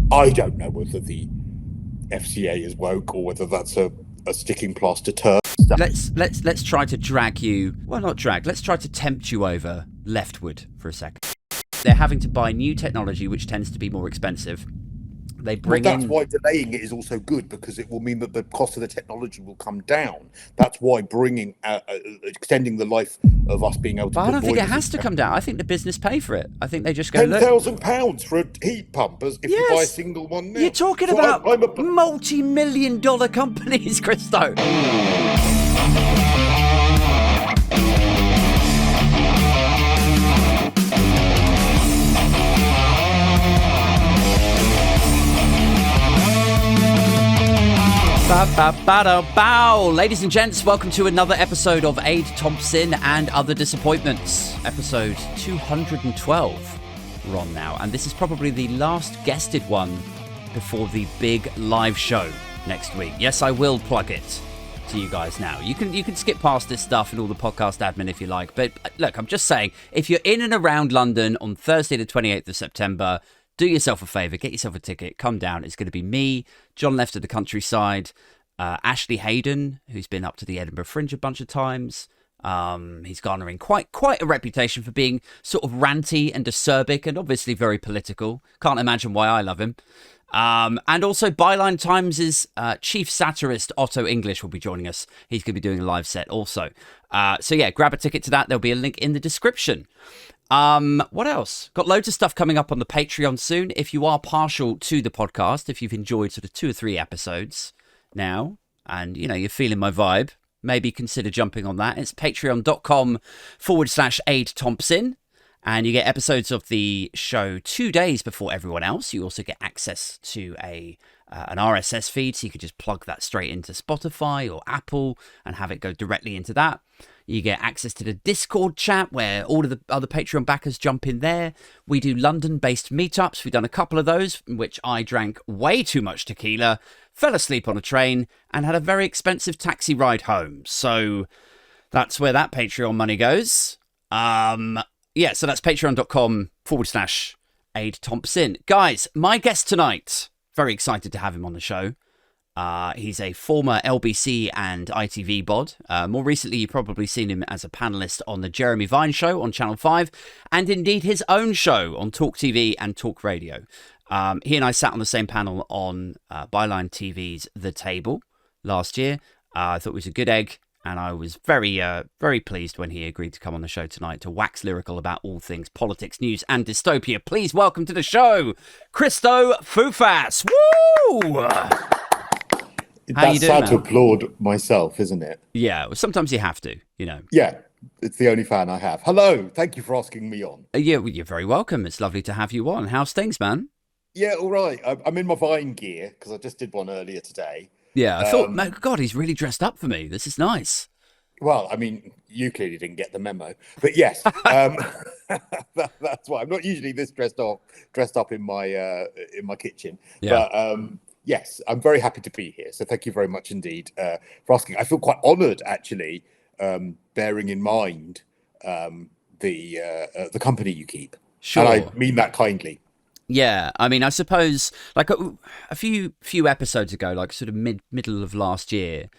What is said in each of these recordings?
I don't know whether the FCA is woke or whether that's a sticking plaster term. Let's try to drag you. Well, not drag. Let's try to tempt you over leftward for a second. They're having to buy new technology, which tends to be more expensive. They bring That's in. why delaying it is also good, because it will mean that the cost of the technology will come down. That's why extending the life of us being able to. But I put don't think it boilers has to in come down. I think the business pay for it. I think they just go, look, £10,000 for a heat pump if you buy a yes, single one now. you're talking So about I'm a multi-million-dollar companies, Cristo. Bow. Ladies and gents, welcome to another episode of Aid Thompson and Other Disappointments, episode 212. We're on now, and this is probably the last guested one before the big live show next week. Yes, I will plug it to you guys now. You can skip past this stuff and all the podcast admin if you like, but look, I'm just saying, if you're in and around London on Thursday the 28th of September, do yourself a favour, get yourself a ticket, come down. It's going to be me, John Left of the Countryside, Ashley Hayden, who's been up to the Edinburgh Fringe a bunch of times. He's garnering quite a reputation for being sort of ranty and acerbic and obviously very political. Can't imagine why I love him. And also Byline Times' chief satirist Otto English will be joining us. He's going to be doing a live set also. So yeah, grab a ticket to that. There'll be a link in the description. What else? Got loads of stuff coming up on the Patreon soon. If you are partial to the podcast, if you've enjoyed sort of 2 or 3 episodes now, and you know, you're feeling my vibe, maybe consider jumping on that. It's patreon.com/Aid Thompson. And you get episodes of the show 2 days before everyone else. You also get access to an RSS feed, so you could just plug that straight into Spotify or Apple and have it go directly into that. You get access to the Discord chat where all of the other Patreon backers jump in there. We do London-based meetups. We've done a couple of those in which I drank way too much tequila, fell asleep on a train, and had a very expensive taxi ride home. So that's where that Patreon money goes. Yeah, so that's patreon.com/Aid Thompson. Guys, my guest tonight, very excited to have him on the show. He's a former LBC and ITV bod. More recently, you've probably seen him as a panellist on the Jeremy Vine Show on Channel 5, and indeed his own show on Talk TV and Talk Radio. He and I sat on the same panel on Byline TV's The Table last year. I thought it was a good egg. And I was very pleased when he agreed to come on the show tonight to wax lyrical about all things politics, news, and dystopia. Please welcome to the show, Cristo Foufas. Woo! How you doing, sad man? to applaud myself, isn't it? Yeah, well, sometimes you have to, you know. Yeah, it's the only fan I have. Hello, thank you for asking me on. Yeah, well, you're very welcome. It's lovely to have you on. How's things, man? Yeah, all right. I'm in my Vine gear because I just did one earlier today. Yeah, I thought, no, God, he's really dressed up for me. This is nice. Well, I mean, you clearly didn't get the memo, but yes, that's why I'm not usually this dressed up in my kitchen. Yeah. But yes, I'm very happy to be here. So thank you very much indeed for asking. I feel quite honoured, actually, bearing in mind the company you keep. Sure. And I mean that kindly. Yeah, I mean, I suppose like a few episodes ago, like sort of middle of last year,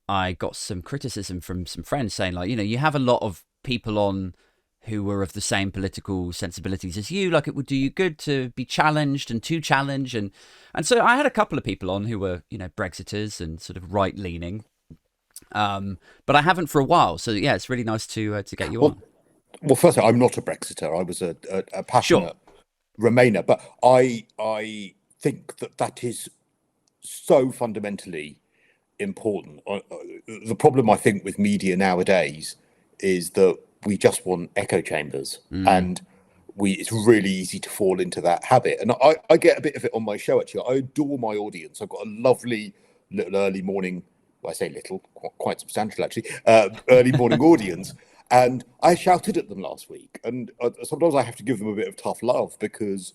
I got some criticism from some friends saying, like, you know, you have a lot of people on who were of the same political sensibilities as you. Like, it would do you good to be challenged and to challenge, and so I had a couple of people on who were, you know, Brexiters and sort of right leaning, but I haven't for a while. So yeah, it's really nice to get you on. Well, first of all, I'm not a Brexiter. I was a passionate Remainer, but I think that is so fundamentally important. The problem I think with media nowadays is that we just want echo chambers, and it's really easy to fall into that habit. And I get a bit of it on my show, actually. I adore my audience. I've got a lovely little early morning, well, I say little, quite substantial actually, early morning audience. And I shouted at them last week, and sometimes I have to give them a bit of tough love because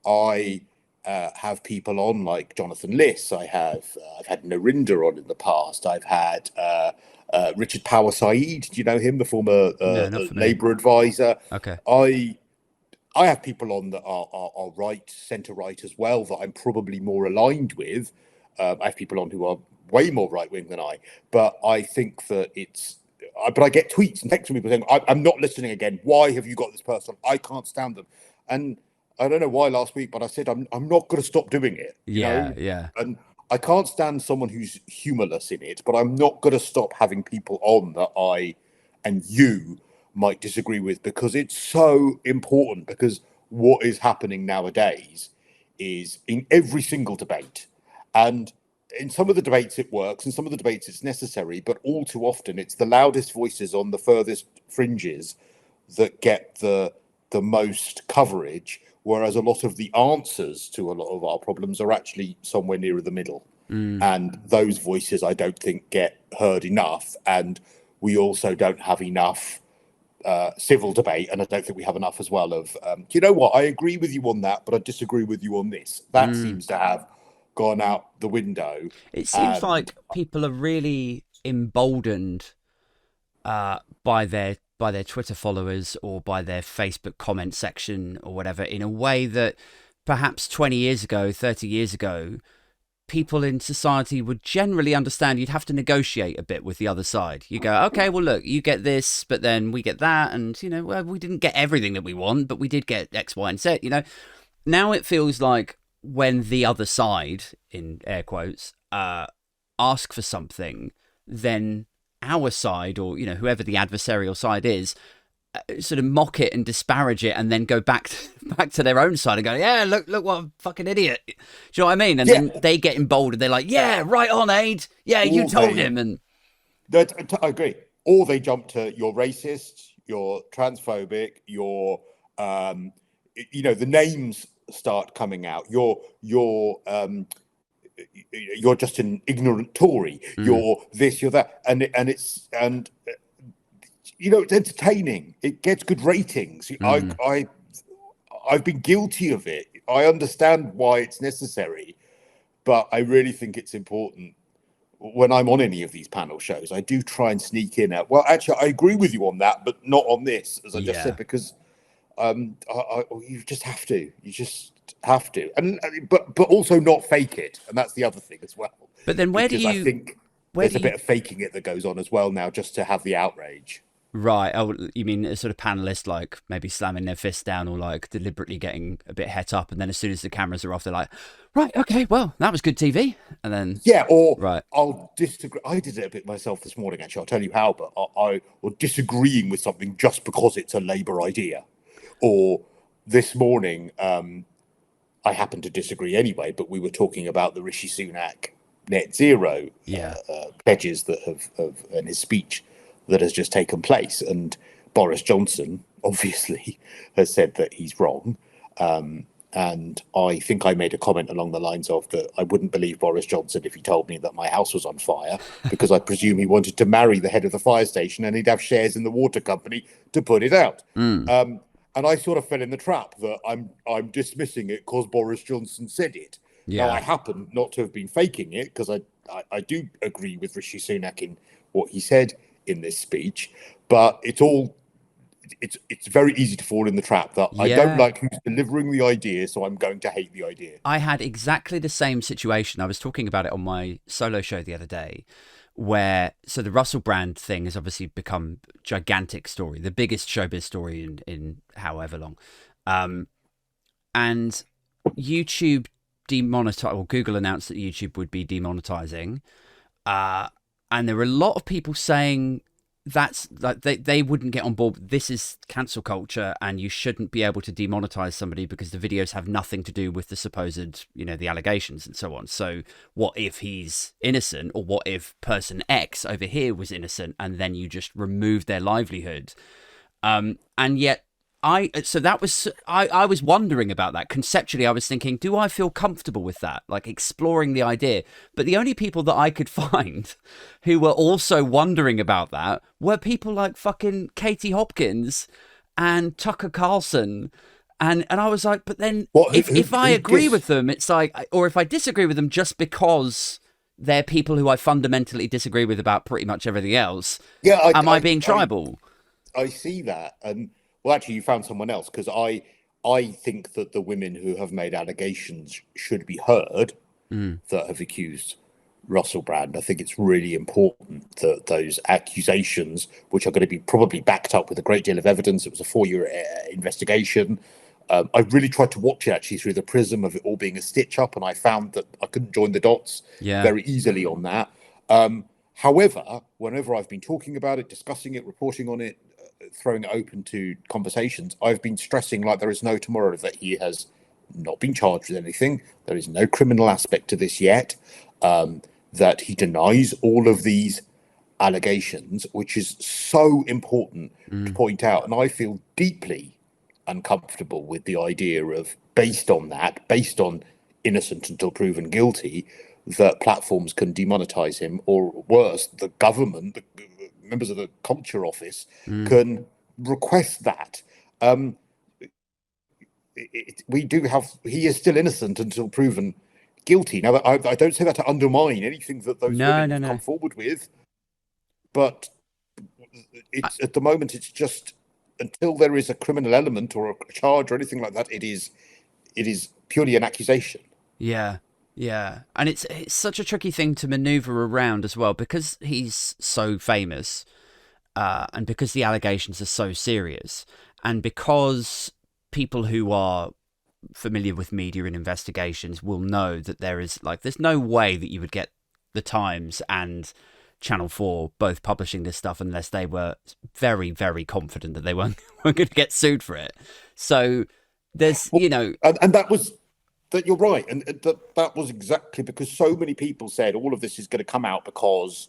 I have people on like Jonathan Liss. I've had Narinda on in the past. I've had Richard Power Said. Do you know him, the former Labour advisor? Okay. I have people on that are right, centre right as well, that I'm probably more aligned with. I have people on who are way more right wing than I, but I think that but I get tweets and texts from people saying, I'm not listening again. Why have you got this person? I can't stand them. And I don't know why last week, but I said, I'm not going to stop doing it. Yeah. And I can't stand someone who's humorless in it, but I'm not going to stop having people on that I and you might disagree with, because it's so important. Because what is happening nowadays is in every single debate, and in some of the debates it works, in some of the debates it's necessary, but all too often it's the loudest voices on the furthest fringes that get the most coverage, whereas a lot of the answers to a lot of our problems are actually somewhere nearer the middle. And those voices I don't think get heard enough, and we also don't have enough civil debate, and I don't think we have enough as well of you know what, I agree with you on that, but I disagree with you on this. That seems to have gone out the window. It seems like people are really emboldened by their Twitter followers or by their Facebook comment section or whatever, in a way that perhaps 20 years ago, 30 years ago, people in society would generally understand. You'd have to negotiate a bit with the other side. You go, okay, well, look, you get this, but then we get that. And, you know, well, we didn't get everything that we want, but we did get X, Y, and Z, you know. Now it feels like when the other side, in air quotes, ask for something, then our side, or, you know, whoever the adversarial side is, sort of mock it and disparage it, and then go back to their own side and go, yeah, look what a fucking idiot. Do you know what I mean? And then they get emboldened. They're like, yeah, right on, Aid. Yeah, you told him. And I agree. Or they jump to, you're racist, you're transphobic, you're you know, the names start coming out. You're just an ignorant Tory. You're this, you're that, and you know, it's entertaining. It gets good ratings. I've been guilty of it. I understand why it's necessary, but I really think it's important. When I'm on any of these panel shows, I do try and sneak in at, well, actually, I agree with you on that, but not on this, as I just said, because you just have to. You just have to, but also not fake it, and that's the other thing as well. But then I think there's a bit of faking it that goes on as well now, just to have the outrage. Right. Oh, you mean a sort of panelist, like maybe slamming their fist down or like deliberately getting a bit het up, and then as soon as the cameras are off, they're like, right, okay, well, that was good TV. And then right. I'll disagree. I did it a bit myself this morning, actually. I'll tell you how, but I was disagreeing with something just because it's a Labour idea. Or this morning, I happened to disagree anyway, but we were talking about the Rishi Sunak net zero pledges that have in his speech that has just taken place, and Boris Johnson obviously has said that he's wrong, and I think I made a comment along the lines of that I wouldn't believe Boris Johnson if he told me that my house was on fire, because I presume he wanted to marry the head of the fire station and he'd have shares in the water company to put it out. And I sort of fell in the trap that I'm dismissing it because Boris Johnson said it. Now, I happen not to have been faking it, because I do agree with Rishi Sunak in what he said in this speech, but it's very easy to fall in the trap that I don't like who's delivering the idea, so I'm going to hate the idea. I had exactly the same situation. I was talking about it on my solo show the other day, where the Russell Brand thing has obviously become a gigantic story, the biggest showbiz story in however long, and YouTube demonetized, or Google announced that YouTube would be demonetizing, and there were a lot of people saying that's like they wouldn't get on board. This is cancel culture, and you shouldn't be able to demonetize somebody because the videos have nothing to do with the supposed, you know, the allegations and so on. So what if he's innocent, or what if person X over here was innocent, and then you just remove their livelihood? And yet I was wondering about that. Conceptually, I was thinking, do I feel comfortable with that? Like exploring the idea. But the only people that I could find who were also wondering about that were people like fucking Katie Hopkins and Tucker Carlson. And I was like, but then if I agree with them, it's like, or if I disagree with them just because they're people who I fundamentally disagree with about pretty much everything else, am I being tribal? I see that. And well, actually, you found someone else, because I I think that the women who have made allegations should be heard that have accused Russell Brand. I think it's really important that those accusations, which are going to be probably backed up with a great deal of evidence, it was a 4-year investigation. I really tried to watch it actually through the prism of it all being a stitch up, and I found that I couldn't join the dots very easily on that. However, whenever I've been talking about it, discussing it, reporting on it, throwing it open to conversations, I've been stressing like there is no tomorrow that he has not been charged with anything. There is no criminal aspect to this yet. That he denies all of these allegations, which is so important to point out. And I feel deeply uncomfortable with the idea of, based on innocent until proven guilty, that platforms can demonetize him, or worse, the government, the members of the Culture Office can request that. He is still innocent until proven guilty. Now, I don't say that to undermine anything that those women have come forward with, but at the moment, it's just, until there is a criminal element or a charge or anything like that, it is purely an accusation. Yeah, and it's such a tricky thing to maneuver around as well, because he's so famous, and because the allegations are so serious, and because people who are familiar with media and investigations will know that there's no way that you would get the Times and Channel 4 both publishing this stuff unless they were very, very confident that they weren't going to get sued for it. So there's, and that was that. You're right, and that was exactly because so many people said all of this is going to come out because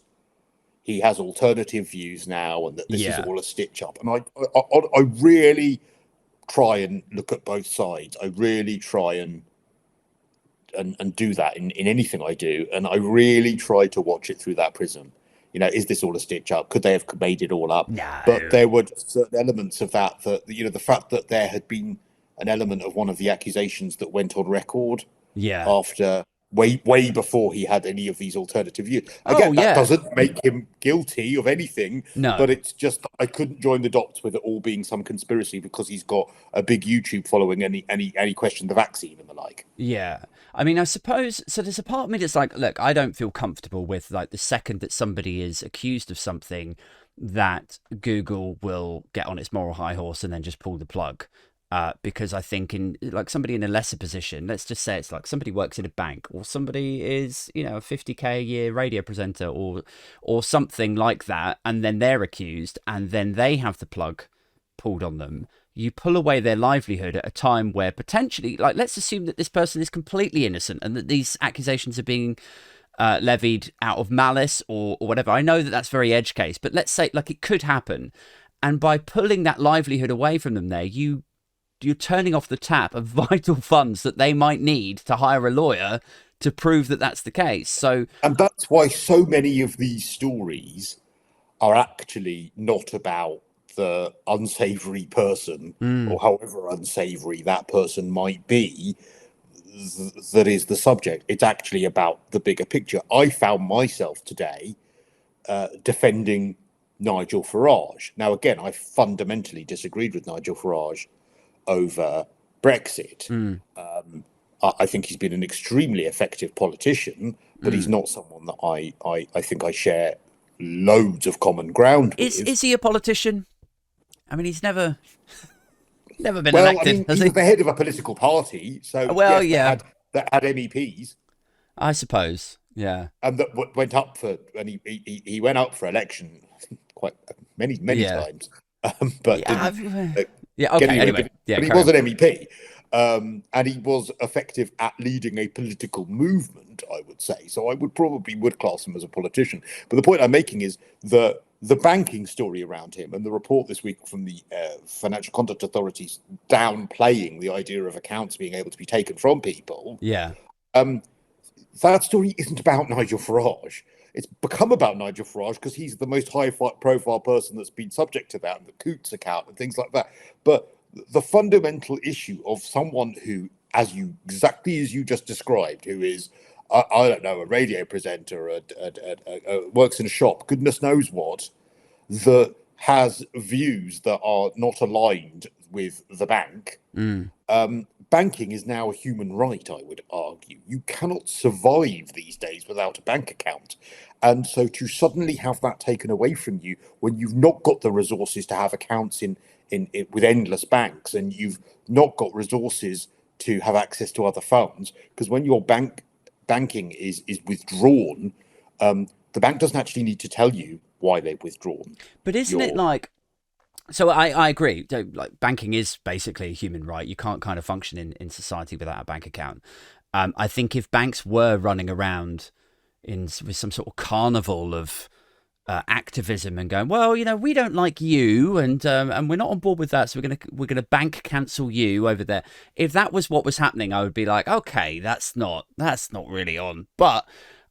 he has alternative views now, and that this is all a stitch up. And I really try and look at both sides. I really try and do that in anything I do, and I really try to watch it through that prism. Is this all a stitch up? Could they have made it all up? No. But there were certain elements of that the fact that there had been an element of one of the accusations that went on record after way before he had any of these alternative views. Again, that doesn't make him guilty of anything. No. But it's just I couldn't join the dots with it all being some conspiracy because he's got a big YouTube following and he questioned the vaccine and the like. Yeah. I mean, I suppose, so there's a part of me that's like, look, I don't feel comfortable with the second that somebody is accused of something that Google will get on its moral high horse and then just pull the plug. Because I think in somebody in a lesser position, let's just say it's like somebody works in a bank, or somebody is, a 50K a year radio presenter or something like that, and then they're accused and then they have the plug pulled on them. You pull away their livelihood at a time where potentially, let's assume that this person is completely innocent and that these accusations are being levied out of malice or whatever. I know that that's very edge case, but let's say it could happen. And by pulling that livelihood away from them there, you're turning off the tap of vital funds that they might need to hire a lawyer to prove that that's the case. And that's why so many of these stories are actually not about the unsavory person or however unsavory that person might be that is the subject. It's actually about the bigger picture. I found myself today defending Nigel Farage. Now, again, I fundamentally disagreed with Nigel Farage over Brexit. I think he's been an extremely effective politician, but he's not someone that I think I share loads of common ground with. Is he a politician? I mean, he's never been elected, has he? He was the head of a political party, so that had MEPs. I suppose, yeah. And that went up he went up for election quite many times. But anyway. But he was an MEP. And he was effective at leading a political movement, I would say. So I would class him as a politician. But the point I'm making is that the banking story around him and the report this week from the Financial Conduct Authorities downplaying the idea of accounts being able to be taken from people. Yeah. That story isn't about Nigel Farage. It's become about Nigel Farage because he's the most high-profile person that's been subject to that, and the Coots account and things like that. But the fundamental issue of someone who, exactly as you just described, who is, I don't know, a radio presenter, works in a shop, goodness knows what, that has views that are not aligned with the bank, banking is now a human right, I would argue. You cannot survive these days without a bank account. And so to suddenly have that taken away from you when you've not got the resources to have accounts in with endless banks, and you've not got resources to have access to other funds, because when your banking is withdrawn, the bank doesn't actually need to tell you why they've withdrawn. But isn't it like, so I agree, like banking is basically a human right. You can't kind of function in society without a bank account. I think if banks were running around with some sort of carnival of activism and going, well, you know, we don't like you, and we're not on board with that, so we're gonna bank cancel you over there. If that was what was happening, I would be like, okay, that's not really on. But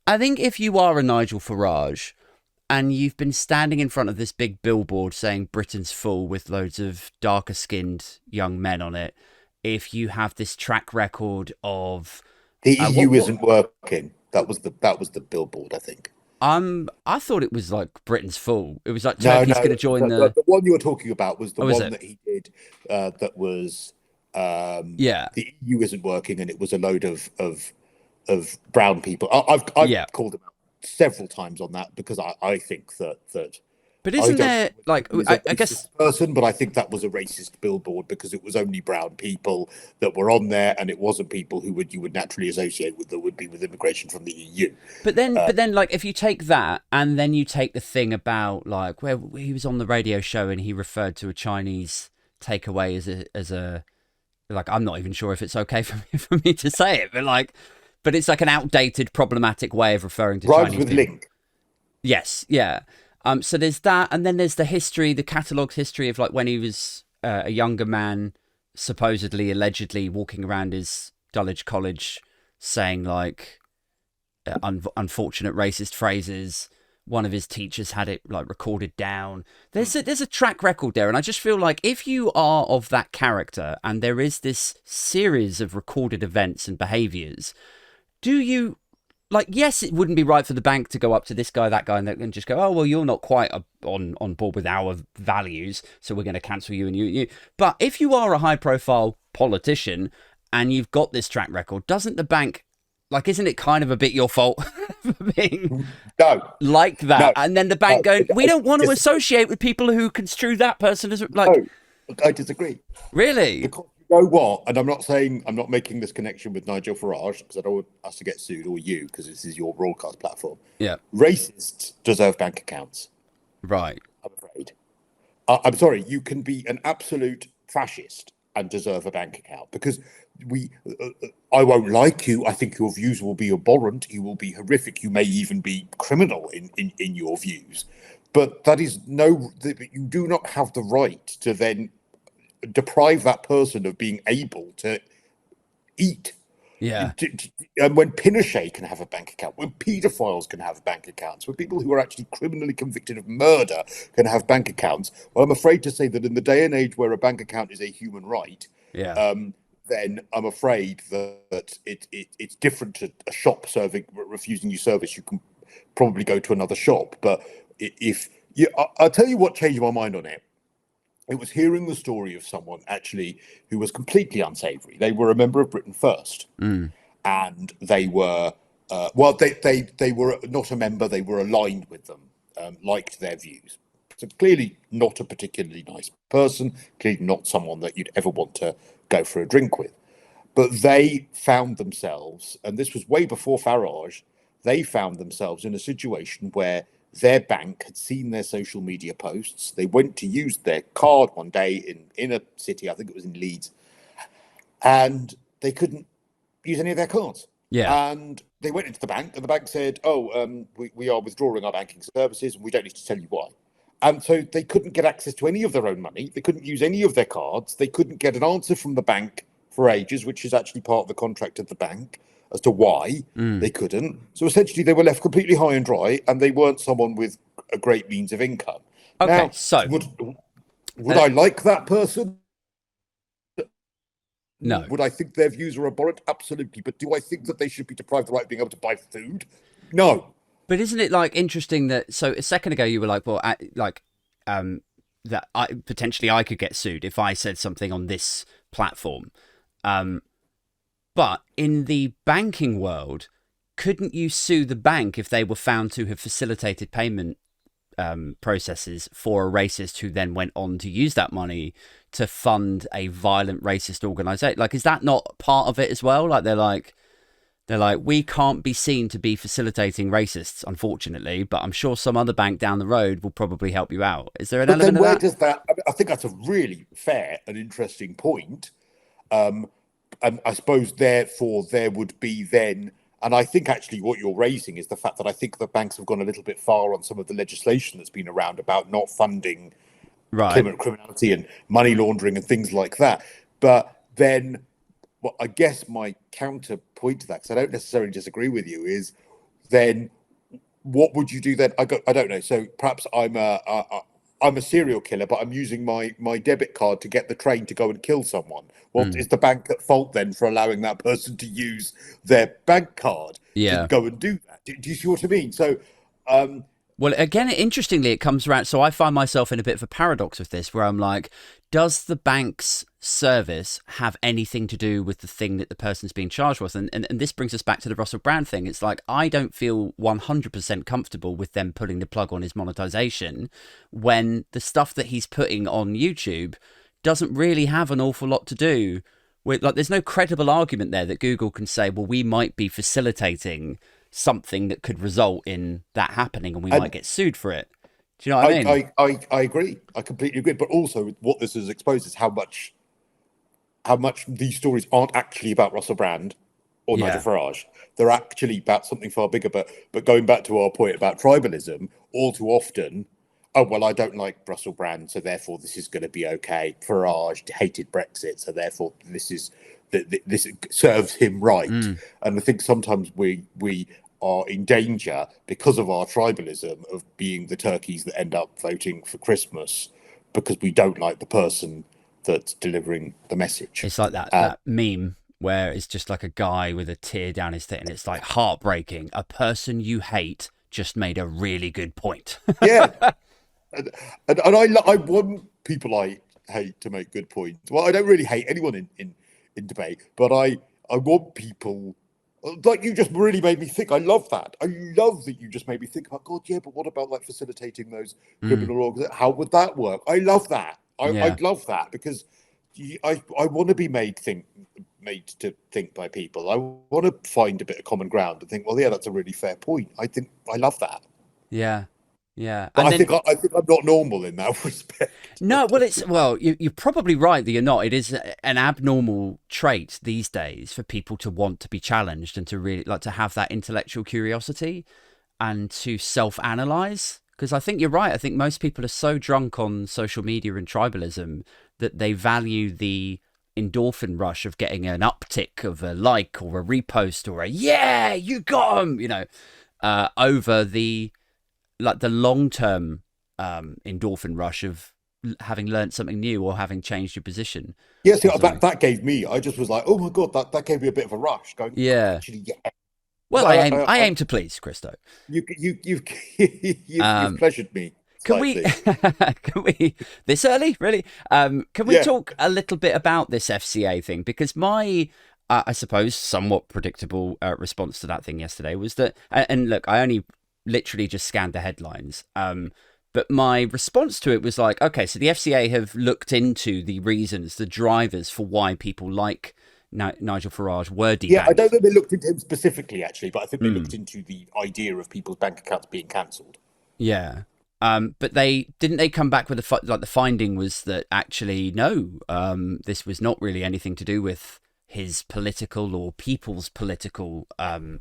I think if you are a Nigel Farage and you've been standing in front of this big billboard saying Britain's full with loads of darker skinned young men on it, if you have this track record of the EU isn't working, that was the billboard, I think. I thought it was like Britain's full. It was like Turkey's going to join the one you were talking about was the one that he did that was the EU isn't working, and it was a load of brown people. I've called him out several times on that, because I think that. But isn't there, like, I guess person, but I think that was a racist billboard, because it was only brown people that were on there, and it wasn't people who you would naturally associate with that would be with immigration from the EU. But then, like, if you take that and then you take the thing about, like, where he was on the radio show and he referred to a Chinese takeaway as a like, I'm not even sure if it's okay for me to say it, but it's like an outdated, problematic way of referring to Rhymes Chinese with people. link. Yes, yeah. So there's that, and then there's the catalogue's history of, like, when he was a younger man, supposedly, allegedly walking around his Dulwich College saying, like, unfortunate racist phrases. One of his teachers had it, like, recorded down. There's a track record there, and I just feel like if you are of that character and there is this series of recorded events and behaviours, do you... Like, yes, it wouldn't be right for the bank to go up to this guy, that guy, and just go, oh, well, you're not quite on board with our values, so we're going to cancel you and you. But if you are a high-profile politician and you've got this track record, doesn't the bank, like, isn't it kind of a bit your fault for being like that? No, and then the bank going, we don't want to associate with people who construe that person as, like... No, I disagree. Really? Because you know what? And I'm not making this connection with Nigel Farage, because I don't want us to get sued, or you, because this is your broadcast platform. Yeah. Racists deserve bank accounts. Right. I'm afraid. I'm sorry, you can be an absolute fascist and deserve a bank account, because I won't like you. I think your views will be abhorrent. You will be horrific. You may even be criminal in your views. But you do not have the right to then deprive that person of being able to eat. Yeah. And when Pinochet can have a bank account, when paedophiles can have bank accounts, when people who are actually criminally convicted of murder can have bank accounts, well, I'm afraid to say that in the day and age where a bank account is a human right, then I'm afraid that it's different to a shop refusing you service. You can probably go to another shop, but I'll tell you what changed my mind on it. It was hearing the story of someone actually who was completely unsavoury. They were a member of Britain First, and they were they were not a member. They were aligned with them, liked their views. So clearly not a particularly nice person. Clearly not someone that you'd ever want to go for a drink with. But they found themselves, and this was way before Farage, they found themselves in a situation where their bank had seen their social media posts. They went to use their card one day in a city, I think it was in Leeds, and they couldn't use any of their cards. Yeah. And they went into the bank, and the bank said, we are withdrawing our banking services, and we don't need to tell you why. And so they couldn't get access to any of their own money. They couldn't use any of their cards. They couldn't get an answer from the bank for ages, which is actually part of the contract of the bank, as to why they couldn't. So essentially they were left completely high and dry, and they weren't someone with a great means of income. Okay, now, so... Would I like that person? No. Would I think their views are abhorrent? Absolutely. But do I think that they should be deprived of the right of being able to buy food? No. But isn't it, like, interesting that... So a second ago you were like, well, that potentially I could get sued if I said something on this platform. But in the banking world, couldn't you sue the bank if they were found to have facilitated payment processes for a racist who then went on to use that money to fund a violent racist organization? Like, is that not part of it as well? Like, they're like, we can't be seen to be facilitating racists, unfortunately, but I'm sure some other bank down the road will probably help you out. Is there an element of that? Where does that? I think that's a really fair and interesting point. And I suppose, therefore, there would be then, and I think actually what you're raising is the fact that I think the banks have gone a little bit far on some of the legislation that's been around about not funding criminality and money laundering and things like that. But then, well, I guess my counterpoint to that, because I don't necessarily disagree with you, is then what would you do then? I don't know. So perhaps I'm a serial killer, but I'm using my debit card to get the train to go and kill someone. Well, is the bank at fault then for allowing that person to use their bank card to go and do that? Do you see what I mean? So, well, again, interestingly, it comes around. So I find myself in a bit of a paradox with this, where I'm like, does the bank's service have anything to do with the thing that the person's being charged with? And this brings us back to the Russell Brand thing. It's like, I don't feel 100% comfortable with them pulling the plug on his monetization when the stuff that he's putting on YouTube doesn't really have an awful lot to do with, like, there's no credible argument there that Google can say, well, we might be facilitating something that could result in that happening and we might get sued for it. Do you know what I mean? I agree. I completely agree. But also, what this has exposed is how much these stories aren't actually about Russell Brand or Nigel Farage. They're actually about something far bigger. But going back to our point about tribalism, all too often, oh, well, I don't like Russell Brand, so therefore this is going to be okay. Farage hated Brexit, so therefore this serves him right. And I think sometimes we are in danger because of our tribalism of being the turkeys that end up voting for Christmas because we don't like the person that's delivering the message. It's like that meme where it's just like a guy with a tear down his thing, and it's like heartbreaking. A person you hate just made a really good point. Yeah. And I want people I hate to make good points. Well, I don't really hate anyone in debate, but I want people, like, you just really made me think. I love that. I love that you just made me think about, God, yeah, but what about like facilitating those criminal organizations? How would that work? I love that. I love that because I want to be made to think by people. I want to find a bit of common ground and think, well, yeah, that's a really fair point. I love that. Yeah. Yeah, and I think I'm not normal in that respect. No, you're probably right that you're not. It is an abnormal trait these days for people to want to be challenged and to really like to have that intellectual curiosity and to self-analyze. Because I think you're right. I think most people are so drunk on social media and tribalism that they value the endorphin rush of getting an uptick of a like or a repost or a yeah, you got 'em, over the long-term endorphin rush of having learned something new or having changed your position. Yeah, see, that gave me, I just was like, oh my God, that gave me a bit of a rush going, yeah. Actually, yeah. Well, I aim to please, Cristo. You've pleasured me. Can we this early, really? Can we talk a little bit about this FCA thing? Because my, I suppose, somewhat predictable response to that thing yesterday was that, and look, I only literally just scanned the headlines. But my response to it was like, okay, so the FCA have looked into the reasons, the drivers for why people like Nigel Farage were debanked. Yeah, I don't think they looked into him specifically, actually, but I think they looked into the idea of people's bank accounts being cancelled. Yeah. But they come back with the finding was that actually, no, this was not really anything to do with his political or people's political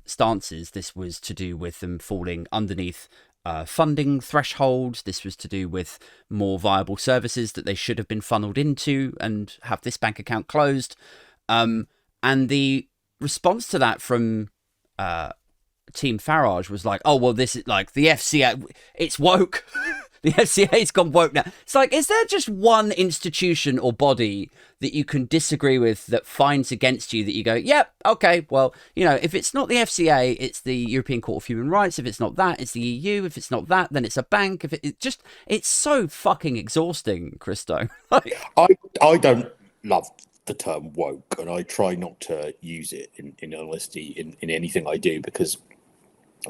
stances. This was to do with them falling underneath funding thresholds. This was to do with more viable services that they should have been funneled into and have this bank account closed. And the response to that from Team Farage was like, oh, well, this is like the FCA, it's woke. The FCA's gone woke now. It's like, is there just one institution or body that you can disagree with that finds against you that you go, yep, okay, well, if it's not the FCA, it's the European Court of Human Rights. If it's not that, it's the EU. If it's not that, then it's a bank. If it's so fucking exhausting, Cristo. I don't love the term woke, and I try not to use it in honesty in anything I do, because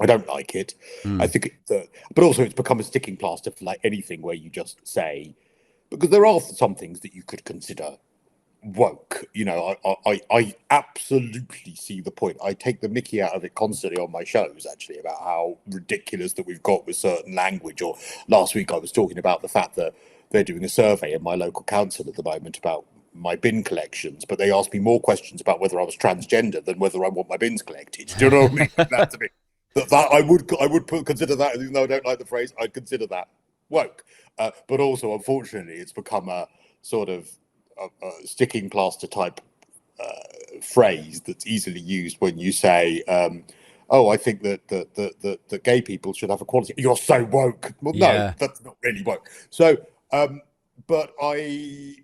I don't like it. I think but also it's become a sticking plaster for like anything where you just say, because there are some things that you could consider woke. I absolutely see the point. I take the mickey out of it constantly on my shows, actually, about how ridiculous that we've got with certain language. Or last week I was talking about the fact that they're doing a survey in my local council at the moment about my bin collections, but they asked me more questions about whether I was transgender than whether I want my bins collected. Do you know what I mean? That's a bit, that I would consider that, even though I don't like the phrase, I'd consider that woke. But also, unfortunately, it's become a sort of a sticking plaster type phrase that's easily used when you say, I think that gay people should have equality. You're so woke. Well, no, that's not really woke. So, but I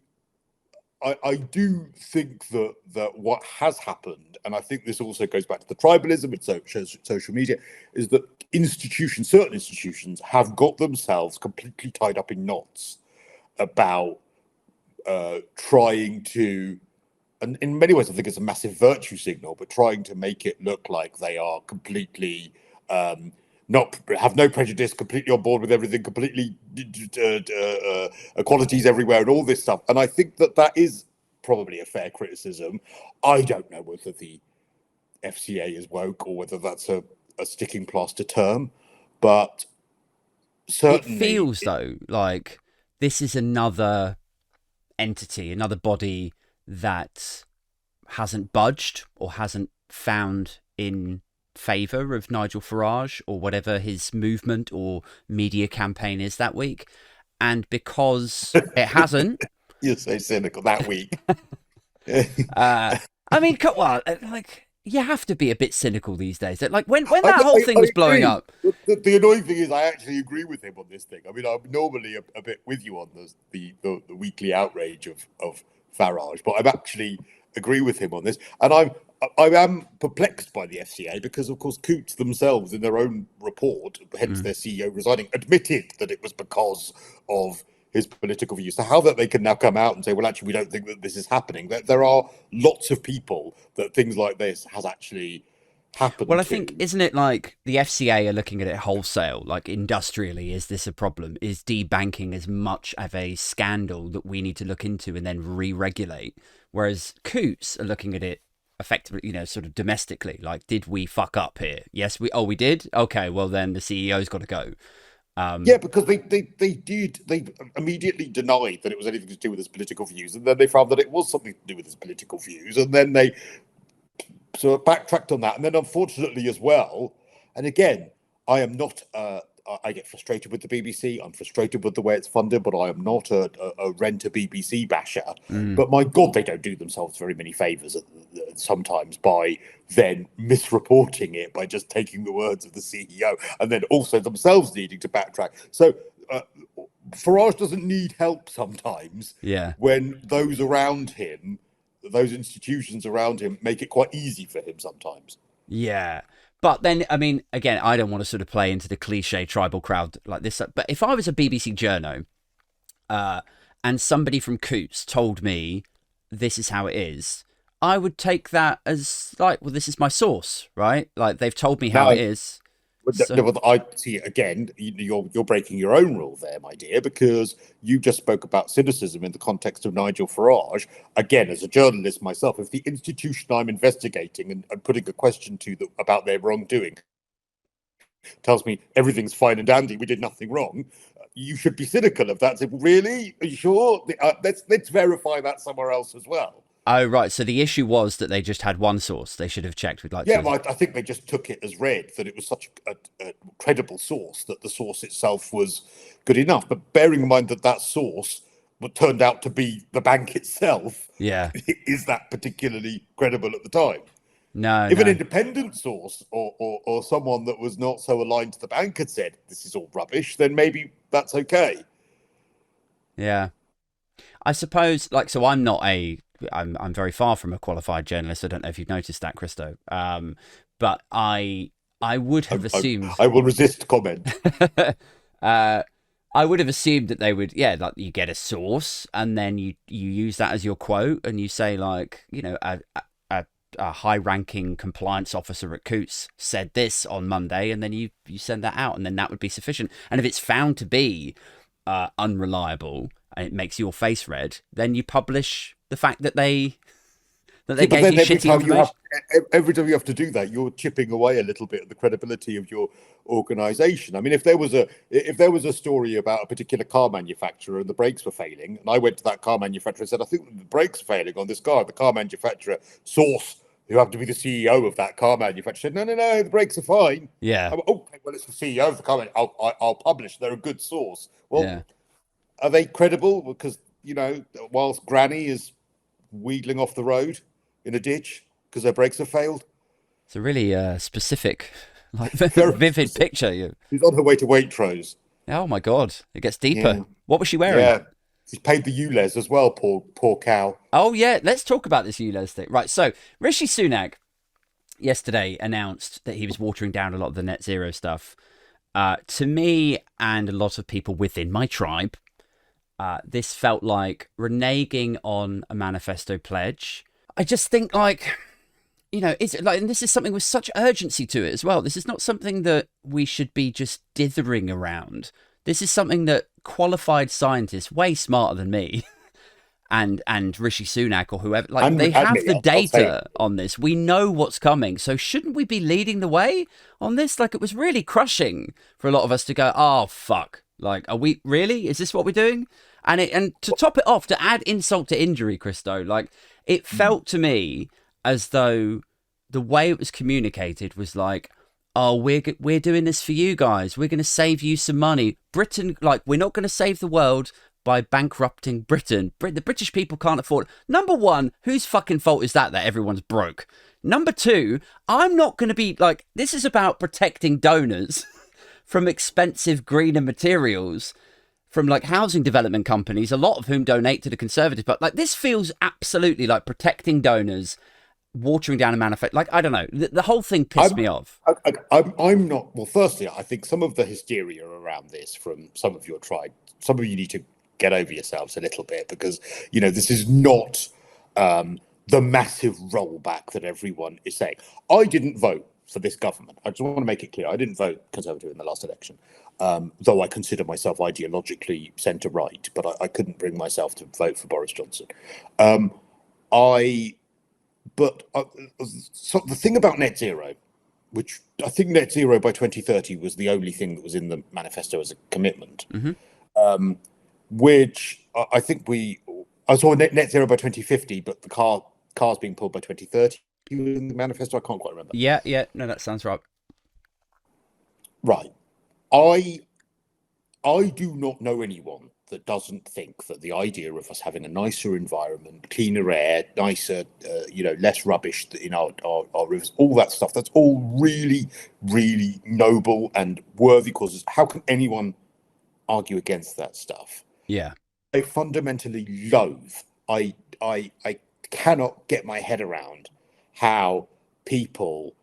do think that what has happened, and I think this also goes back to the tribalism and social media, is that certain institutions have got themselves completely tied up in knots about trying to, and in many ways I think it's a massive virtue signal, but trying to make it look like they are completely not have no prejudice, completely on board with everything, completely equalities everywhere and all this stuff. And I think that is probably a fair criticism. I don't know whether the FCA is woke or whether that's a sticking plaster term, but certainly it feels though like this is another entity, another body that hasn't budged or hasn't found in favour of Nigel Farage or whatever his movement or media campaign is that week. And because it hasn't... You're so cynical that week. I mean, well, like, you have to be a bit cynical these days. Like, when that whole thing was blowing up... The annoying thing is I actually agree with him on this thing. I mean, I'm normally a bit with you on the weekly outrage of Farage, but I'm actually agree with him on this. And I am perplexed by the FCA because, of course, Coots themselves, in their own report, hence their CEO resigning, admitted that it was because of his political views. So how that they can now come out and say, well, actually, we don't think that this is happening. There are lots of people that things like this has actually happened. Well, I think, isn't it like the FCA are looking at it wholesale, like industrially, is this a problem? Is debanking as much of a scandal that we need to look into and then re-regulate? Whereas Coots are looking at it effectively, sort of domestically, like, did we fuck up here? Yes, we did. Okay, well then the CEO's got to go. Yeah, because they immediately denied that it was anything to do with his political views, and then they found that it was something to do with his political views, and then they sort of backtracked on that. And then, unfortunately, as well, and again, I am not. I get frustrated with the BBC. I'm frustrated with the way it's funded, but I am not a rent a BBC basher. But my God, they don't do themselves very many favours sometimes by then misreporting it, by just taking the words of the CEO and then also themselves needing to backtrack. So Farage doesn't need help sometimes. Yeah. When those around him, those institutions around him, make it quite easy for him sometimes. Yeah. But then, I mean, again, I don't want to sort of play into the cliche tribal crowd like this. But if I was a BBC journo and somebody from Coots told me this is how it is, I would take that as like, well, this is my source, right? Like, they've told me how it is. So... I see, again, you're breaking your own rule there, my dear, because you just spoke about cynicism in the context of Nigel Farage. Again, as a journalist myself, if the institution I'm investigating and putting a question to about their wrongdoing tells me everything's fine and dandy, we did nothing wrong, you should be cynical of that. So, really? Are you sure? Let's verify that somewhere else as well. Oh, right. So the issue was that they just had one source. They should have checked with like... Yeah, well, I think they just took it as read, that it was such a credible source, that the source itself was good enough. But bearing in mind that source turned out to be the bank itself, yeah, is that particularly credible at the time? No, If an no. independent source or someone that was not so aligned to the bank had said this is all rubbish, then maybe that's okay. Yeah. I suppose, like, so I'm very far from a qualified journalist. I don't know if you've noticed that, Cristo. But I would have assumed. I will resist comment. uh, I would have assumed that they would, yeah, like you get a source and then you use that as your quote and you say, like, you know, a high-ranking compliance officer at Coots said this on Monday, and then you send that out, and then that would be sufficient. And if it's found to be unreliable and it makes your face red, then you publish the fact that they gave you shitty information. Every time you have to do that, you're chipping away a little bit of the credibility of your organization. I mean, if there was a story about a particular car manufacturer and the brakes were failing, and I went to that car manufacturer and said, I think the brakes are failing on this car, the car manufacturer source, who happened to be the CEO of that car manufacturer, said, no, the brakes are fine. Yeah. I went, okay, well, it's the CEO of the car manufacturer. I'll publish. They're a good source. Well, yeah. Are they credible? Because, you know, whilst Granny is wheedling off the road in a ditch because their brakes have failed. It's a really specific, like, vivid picture. She's on her way to Waitrose. Oh my God, it gets deeper. Yeah. What was she wearing? Yeah, she's paid the ULEZ as well, poor cow. Oh yeah, let's talk about this ULEZ thing. Right, so Rishi Sunak yesterday announced that he was watering down a lot of the net zero stuff. To me and a lot of people within my tribe, this felt like reneging on a manifesto pledge. I just think, like, you know, it's like, and this is something with such urgency to it as well. This is not something that we should be just dithering around. This is something that qualified scientists, way smarter than me, and Rishi Sunak or whoever, like, they have the data on this. We know what's coming. So shouldn't we be leading the way on this? Like, it was really crushing for a lot of us to go, oh, fuck. Like, are we really? Is this what we're doing? And to top it off, to add insult to injury, Cristo, like, it felt to me as though the way it was communicated was like, oh, we're doing this for you guys. We're going to save you some money. Britain, like, we're not going to save the world by bankrupting Britain. The British people can't afford it. Number one, whose fucking fault is that everyone's broke? Number two, I'm not going to be like, this is about protecting donors from expensive greener materials from, like, housing development companies, a lot of whom donate to the Conservatives. But, like, this feels absolutely like protecting donors, watering down a manifesto. Like, I don't know. The whole thing pissed me off. I'm not. Well, firstly, I think some of the hysteria around this from some of your tribe, some of you need to get over yourselves a little bit, because, you know, this is not the massive rollback that everyone is saying. I didn't vote for this government. I just want to make it clear. I didn't vote Conservative in the last election, though I consider myself ideologically centre-right, but I couldn't bring myself to vote for Boris Johnson. So the thing about net zero, which I think net zero by 2030 was the only thing that was in the manifesto as a commitment, which I think I saw net zero by 2050, but the cars being pulled by 2030 in the manifesto. I can't quite remember. Yeah, no, that sounds right. Right. I do not know anyone that doesn't think that the idea of us having a nicer environment, cleaner air, nicer, less rubbish in our rivers, all that stuff, that's all really, really noble and worthy causes. How can anyone argue against that stuff? Yeah. I fundamentally loathe. I cannot get my head around how people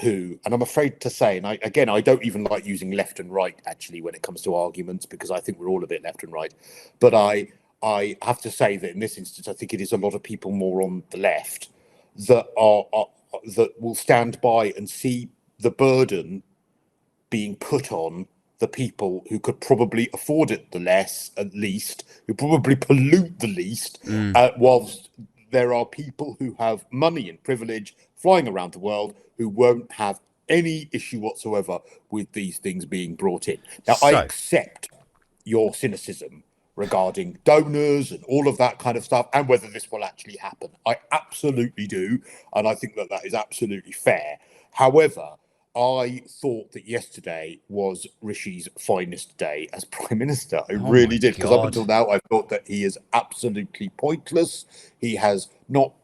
who, and I'm afraid to say, and I don't even like using left and right actually when it comes to arguments, because I think we're all a bit left and right, but I have to say that in this instance I think it is a lot of people more on the left that that will stand by and see the burden being put on the people who could probably afford it the least, who probably pollute the least, whilst there are people who have money and privilege flying around the world who won't have any issue whatsoever with these things being brought in. Now, I accept your cynicism regarding donors and all of that kind of stuff, and whether this will actually happen. I absolutely do, and I think that is absolutely fair. However, I thought that yesterday was Rishi's finest day as Prime Minister. I really did, because up until now, I thought that he is absolutely pointless. He has not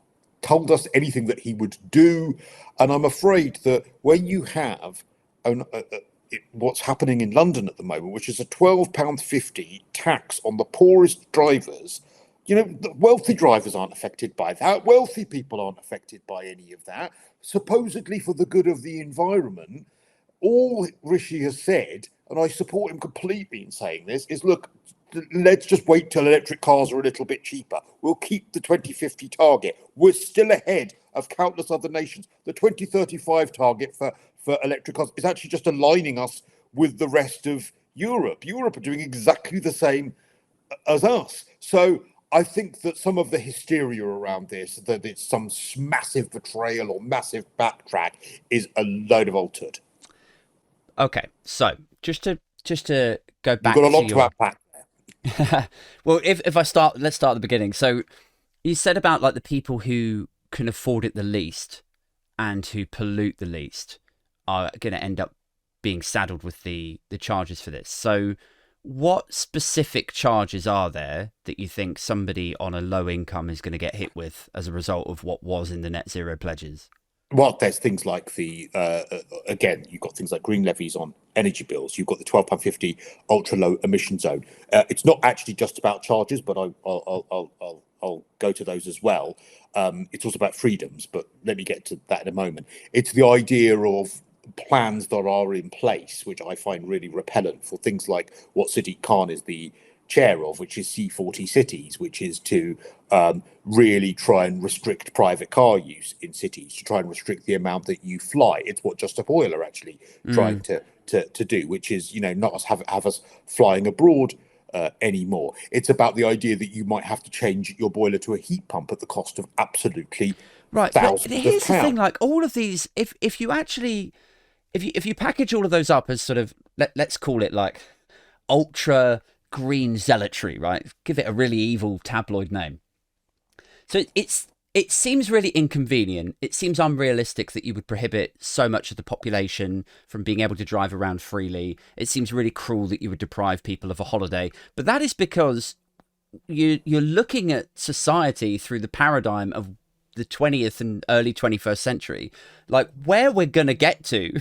told us anything that he would do. And I'm afraid that when you have what's happening in London at the moment, which is a £12.50 tax on the poorest drivers, the wealthy drivers aren't affected by that. Wealthy people aren't affected by any of that, supposedly for the good of the environment. All Rishi has said, and I support him completely in saying this, is look, let's just wait till electric cars are a little bit cheaper. We'll keep the 2050 target. We're still ahead of countless other nations. The 2035 target for electric cars is actually just aligning us with the rest of Europe. Europe are doing exactly the same as us. So I think that some of the hysteria around this, that it's some massive betrayal or massive backtrack, is a load of old tut. Okay, so just to go back, you've got a lot to unpack. Well, if let's start at the beginning. So you said about like the people who can afford it the least and who pollute the least are going to end up being saddled with the charges for this. So what specific charges are there that you think somebody on a low income is going to get hit with as a result of what was in the net zero pledges? Well, there's things like again, you've got things like green levies on energy bills. You've got the £12.50 ultra low emission zone. It's not actually just about charges, but I'll go to those as well. It's also about freedoms, but let me get to that in a moment. It's the idea of plans that are in place, which I find really repellent, for things like what Sadiq Khan is the chair of, which is C40 cities, which is to really try and restrict private car use in cities, to try and restrict the amount that you fly. It's what Just Stop Oil are actually trying to do, which is, not us have us flying abroad anymore. It's about the idea that you might have to change your boiler to a heat pump at the cost of absolutely thousands of pounds. Here's the thing, like all of these, if you package all of those up as sort of, let's call it like ultra green zealotry, right? Give it a really evil tabloid name. So it seems really inconvenient. It seems unrealistic that you would prohibit so much of the population from being able to drive around freely. It seems really cruel that you would deprive people of a holiday. But that is because you're looking at society through the paradigm of the 20th and early 21st century. Like, where we're going to get to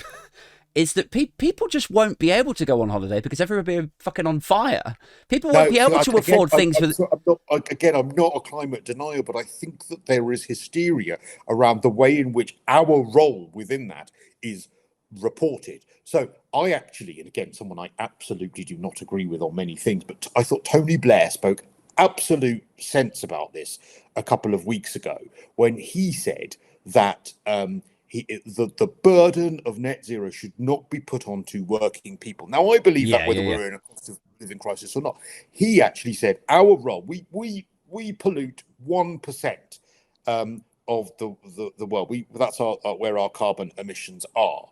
is that people just won't be able to go on holiday because everybody will be fucking on fire. People won't be able to afford things. I'm not a climate denier, but I think that there is hysteria around the way in which our role within that is reported. So I actually, and again, someone I absolutely do not agree with on many things, but I thought Tony Blair spoke absolute sense about this a couple of weeks ago when he said that the burden of net zero should not be put onto working people. Now, I believe that whether we're in a cost of living crisis or not. He actually said our role, we pollute 1% of the world. That's where our carbon emissions are.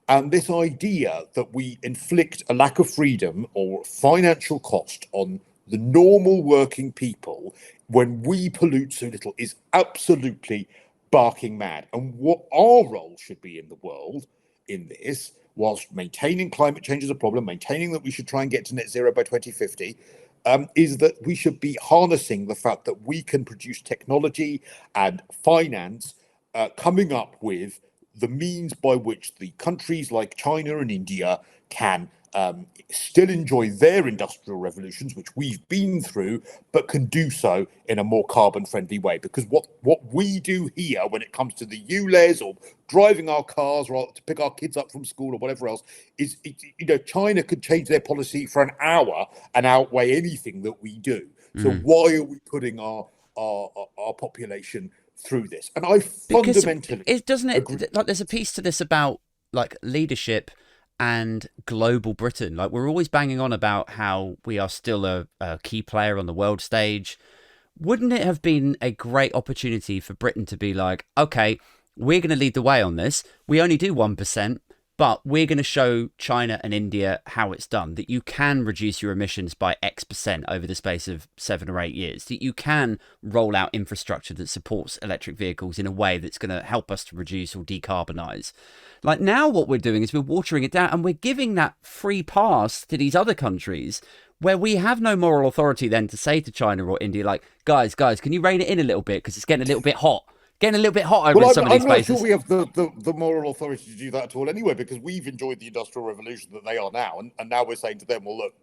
And this idea that we inflict a lack of freedom or financial cost on the normal working people when we pollute so little is absolutely barking mad. And what our role should be in the world in this, whilst maintaining climate change as a problem, maintaining that we should try and get to net zero by 2050, is that we should be harnessing the fact that we can produce technology and finance, coming up with the means by which the countries like China and India can still enjoy their industrial revolutions, which we've been through, but can do so in a more carbon-friendly way. Because what we do here when it comes to the ULEZ or driving our cars or to pick our kids up from school or whatever else is, China could change their policy for an hour and outweigh anything that we do. So why are we putting our population through this? And I fundamentally agree. Like, there's a piece to this about like leadership and global Britain. Like, we're always banging on about how we are still a key player on the world stage. Wouldn't it have been a great opportunity for Britain to be like, okay, we're going to lead the way on this. We only do 1%, but we're going to show China and India how it's done, that you can reduce your emissions by X% over the space of 7 or 8 years, that you can roll out infrastructure that supports electric vehicles in a way that's going to help us to reduce or decarbonize. Like, now what we're doing is we're watering it down and we're giving that free pass to these other countries where we have no moral authority then to say to China or India, like, guys, can you rein it in a little bit because it's getting a little bit hot? getting a little bit hot over in some of these I'm not places. sure we have the moral authority to do that at all anyway, because we've enjoyed the Industrial Revolution that they are now, and now we're saying to them, well, look,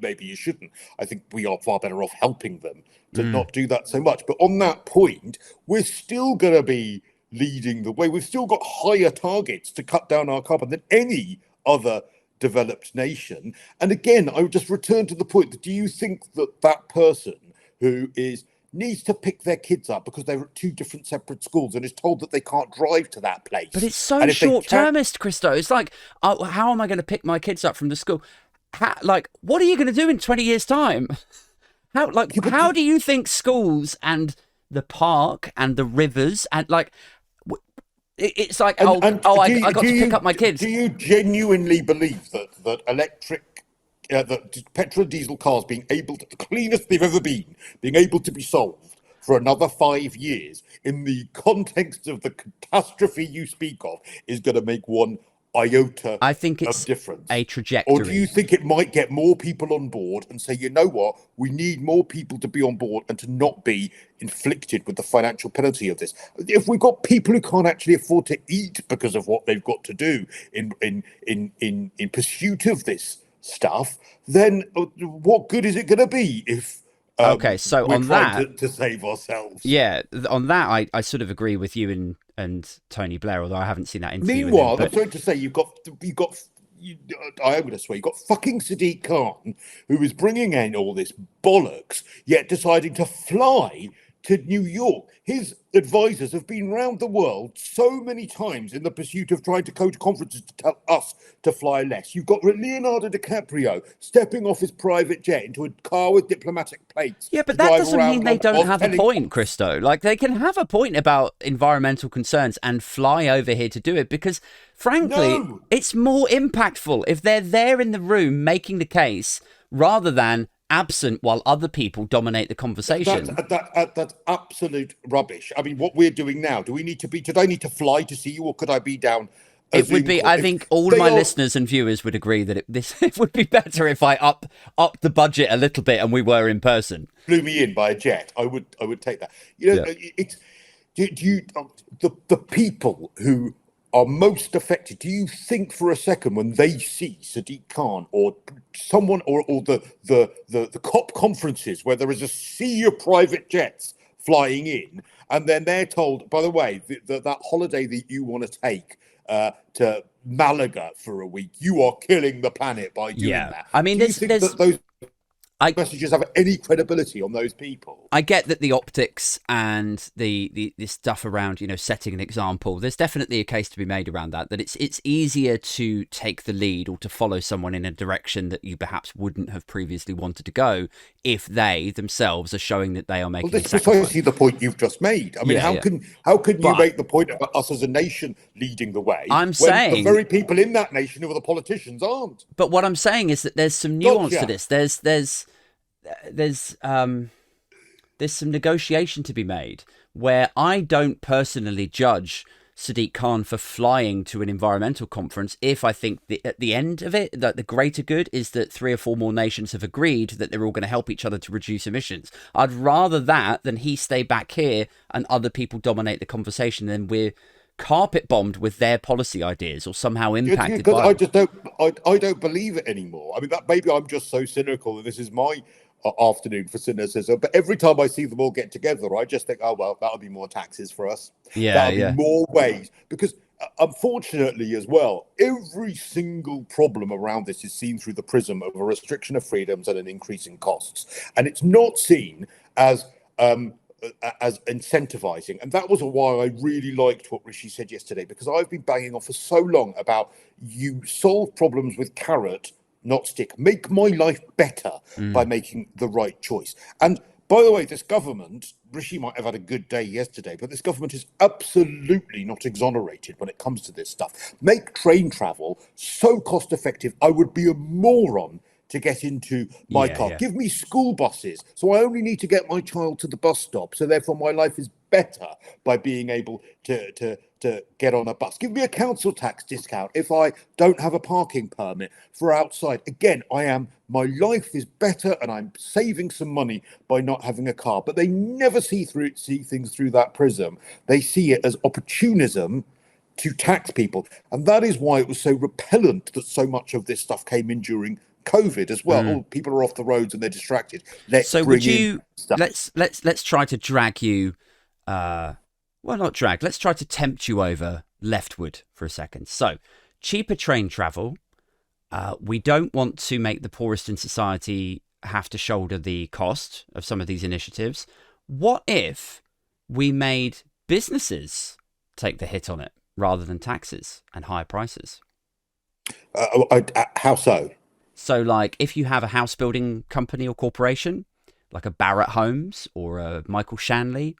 maybe you shouldn't. I think we are far better off helping them to not do that so much. But on that point, we're still going to be leading the way. We've still got higher targets to cut down our carbon than any other developed nation. And again, I would just return to the point that, do you think that that person who needs to pick their kids up because they're at two different separate schools and is told that they can't drive to that place? But it's so short-termist, Cristo. It's like, oh, how am I going to pick my kids up from the school? What are you going to do in 20 years' time? How do you think schools and the park and the rivers and it's like, I got to pick up my kids. Do you genuinely believe that electric, that petrol and diesel cars being able to, the cleanest they've ever been, being able to be solved for another 5 years in the context of the catastrophe you speak of is going to make one iota I think it's of difference? a trajectory. Or do you think it might get more people on board and say, you know what, we need more people to be on board and to not be inflicted with the financial penalty of this? If we've got people who can't actually afford to eat because of what they've got to do in pursuit of this stuff, then what good is it going to be if okay, so we're on trying that to save ourselves? Yeah, on that I sort of agree with you and Tony Blair, although I haven't seen that interview. Meanwhile, with him, I'm sorry to say, I am going to swear, you've got fucking Sadiq Khan, who is bringing in all this bollocks, yet deciding to fly to New York. His advisors have been round the world so many times in the pursuit of trying to go to conferences to tell us to fly less. You've got Leonardo DiCaprio stepping off his private jet into a car with diplomatic plates. Yeah, but that doesn't mean they don't have a point, Cristo. Like, they can have a point about environmental concerns and fly over here to do it because, frankly, it's more impactful if they're there in the room making the case rather than absent while other people dominate the conversation. That's absolute rubbish. I mean, what we're doing now, did I need to fly to see you, or could I be down? It would be, I think all my listeners and viewers would agree that it would be better if I up the budget a little bit and we were in person. Flew me in by a jet. I would take that. You know, it's the people who are most affected. Do you think for a second when they see Sadiq Khan or someone or the COP conferences where there is a sea of private jets flying in, and then they're told, by the way, that holiday that you want to take to Malaga for a week, you are killing the planet by doing that? I mean, there's those messages have any credibility on those people? I get that the optics and the stuff around, setting an example, there's definitely a case to be made around that it's easier to take the lead or to follow someone in a direction that you perhaps wouldn't have previously wanted to go if they themselves are showing that they are making that's precisely the point you've just made. I mean, how can you make the point about us as a nation leading the way I'm saying the very people in that nation who are the politicians aren't? But what I'm saying is that there's some nuance to this. There's some negotiation to be made where I don't personally judge Sadiq Khan for flying to an environmental conference if I think at the end of it that the greater good is that 3 or 4 more nations have agreed that they're all going to help each other to reduce emissions. I'd rather that than he stay back here and other people dominate the conversation than we're carpet bombed with their policy ideas or somehow impacted by I don't believe it anymore. I mean, that maybe I'm just so cynical that this is my afternoon for cynicism, but every time I see them all get together, I just think, oh well, that'll be more taxes for us. That'll be more ways, because unfortunately as well, every single problem around this is seen through the prism of a restriction of freedoms and an increase in costs, and it's not seen as incentivizing. And that was why I really liked what Rishi said yesterday, because I've been banging on for so long about you solve problems with carrot, not stick. Make my life better by making the right choice. And by the way, this government, Rishi might have had a good day yesterday, but this government is absolutely not exonerated when it comes to this stuff. Make train travel so cost effective, I would be a moron to get into my car. Yeah. Give me school buses, so I only need to get my child to the bus stop. So therefore, my life is better by being able to get on a bus. Give me a council tax discount if I don't have a parking permit for outside. Again, my life is better, and I'm saving some money by not having a car. But they never see things through that prism. They see it as opportunism to tax people, and that is why it was so repellent that so much of this stuff came in during COVID as well. Oh, people are off the roads and they're distracted. Let's try to drag you let's try to tempt you over leftward for a second. So cheaper train travel. We don't want to make the poorest in society have to shoulder the cost of some of these initiatives. What if we made businesses take the hit on it rather than taxes and higher prices? How so? So, like, if you have a house building company or corporation, like a Barratt Homes or a Michael Shanley,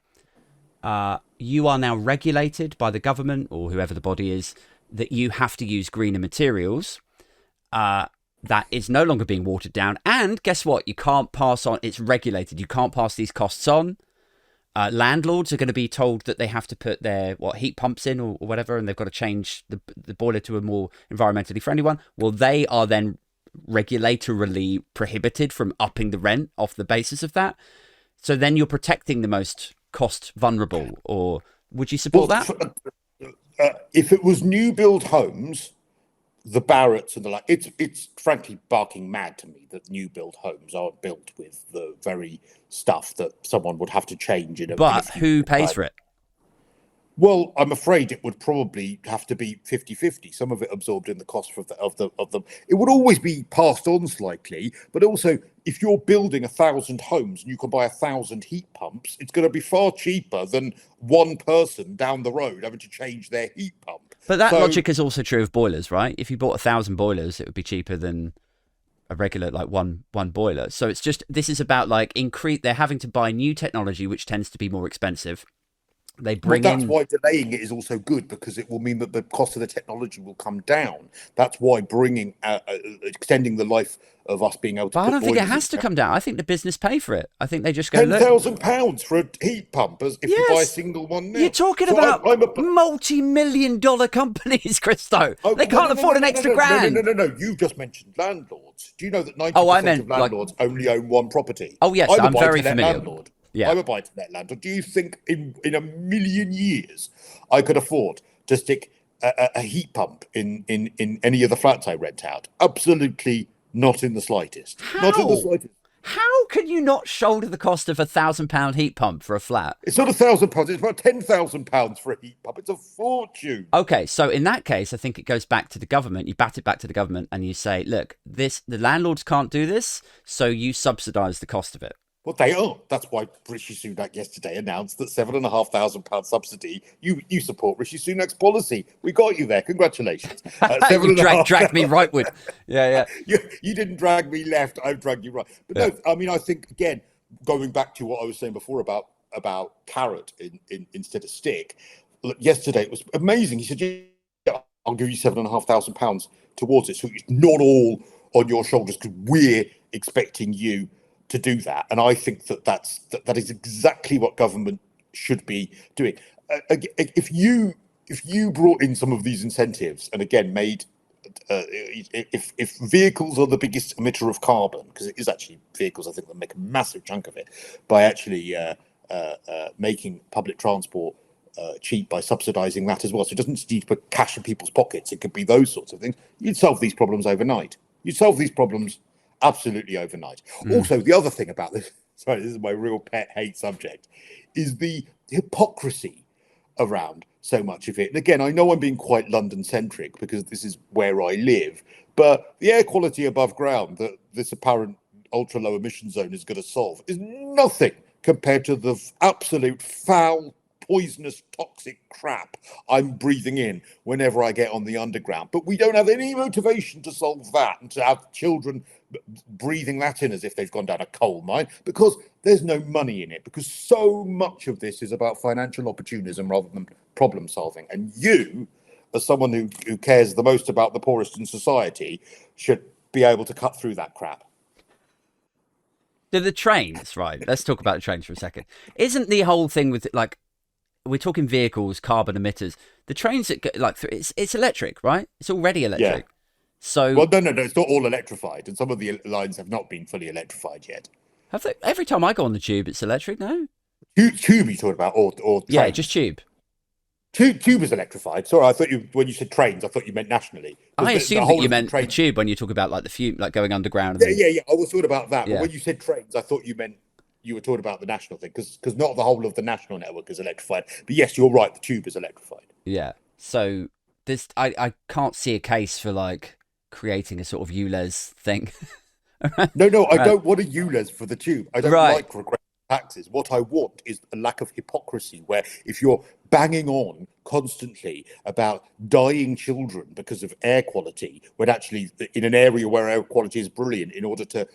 you are now regulated by the government or whoever the body is that you have to use greener materials. That is no longer being watered down. And guess what? You can't pass on. It's regulated. You can't pass these costs on. Landlords are going to be told that they have to put their heat pumps in or whatever, and they've got to change the boiler to a more environmentally friendly one. Well, they are then regulatorily prohibited from upping the rent off the basis of that. So then you're protecting the most cost vulnerable. Or would you support that? If it was new build homes, the Barratts and the like, it's frankly barking mad to me that new build homes are built with the very stuff that someone would have to change in a. But who pays for it? Well, I'm afraid it would probably have to be 50-50. Some of it absorbed in the cost of them. It would always be passed on slightly, but also if you're building 1,000 homes and you can buy 1,000 heat pumps, it's going to be far cheaper than one person down the road having to change their heat pump. But that logic is also true of boilers, right? If you bought 1,000 boilers, it would be cheaper than a regular one boiler. So it's just, this is about they're having to buy new technology, which tends to be more expensive. That's why delaying it is also good, because it will mean that the cost of the technology will come down. That's why extending the life of us being able to. But I don't think it has to come down. I think the business pay for it. I think they just go £10,000 for a heat pump if you buy a single one now. You're talking about multi-million-dollar companies, Cristo. They can't afford an extra grand. No. You just mentioned landlords. Do you know that 90% of landlords only own one property? Oh yes, I'm very familiar. Landlord. Yeah. I'm a buy-to-let landlord. Do you think in a million years I could afford to stick a heat pump in any of the flats I rent out? Absolutely not in the slightest. Not in the slightest. How can you not shoulder the cost of £1,000 heat pump for a flat? It's not £1,000. It's about £10,000 for a heat pump. It's a fortune. Okay, so in that case, I think it goes back to the government. You bat it back to the government and you say, look, the landlords can't do this, so you subsidise the cost of it. Well, they are. That's why Rishi Sunak yesterday announced that £7,500 subsidy. You support Rishi Sunak's policy. We got you there. Congratulations. You dragged me rightward. Yeah. You didn't drag me left. I've dragged you right. But no, I mean, I think, again, going back to what I was saying before about carrot instead of stick, yesterday it was amazing. He said, yeah, I'll give you £7,500 towards it. So it's not all on your shoulders because we're expecting you to do that. And I think that is exactly what government should be doing. If you brought in some of these incentives and again made if vehicles are the biggest emitter of carbon, because it is actually vehicles, I think, that make a massive chunk of it, by actually making public transport cheap by subsidising that as well. So it doesn't need to put cash in people's pockets. It could be those sorts of things. You'd solve these problems overnight. You'd solve these problems absolutely overnight. Also, the other thing about this, sorry, this is my real pet hate subject, is the hypocrisy around so much of it. And again, I know I'm being quite London-centric because this is where I live, but the air quality above ground that this apparent ultra-low emission zone is going to solve is nothing compared to the absolute foul, poisonous, toxic crap I'm breathing in whenever I get on the underground. But we don't have any motivation to solve that and to have children breathing that in as if they've gone down a coal mine, because there's no money in it, because so much of this is about financial opportunism rather than problem solving. And you, as someone who cares the most about the poorest in society, should be able to cut through that crap. The trains, right? Let's talk about the trains for a second. Isn't the whole thing with like, we're talking vehicles, carbon emitters. The trains that go, like it's electric, right? It's already electric. Yeah. So Well, no, it's not all electrified, and some of the lines have not been fully electrified yet. have they, every time I go on the tube, it's electric. No. Tube you talking about, or Yeah, trains? just tube. Tube is electrified. Sorry, I thought when you said trains, I thought you meant nationally. I assumed that you meant the tube when you talk about like the fume, like going underground. Yeah. I was talking about that. Yeah. But when you said trains, I thought you meant you were talking about the national thing, because not the whole of the national network is electrified. But yes, you're right. The tube is electrified. Yeah. So this, I can't see a case for like creating a sort of ULEZ thing. No, I don't want a ULEZ for the tube. I don't like regressive taxes. What I want is a lack of hypocrisy, where if you're banging on constantly about dying children because of air quality, when actually in an area where air quality is brilliant, in order to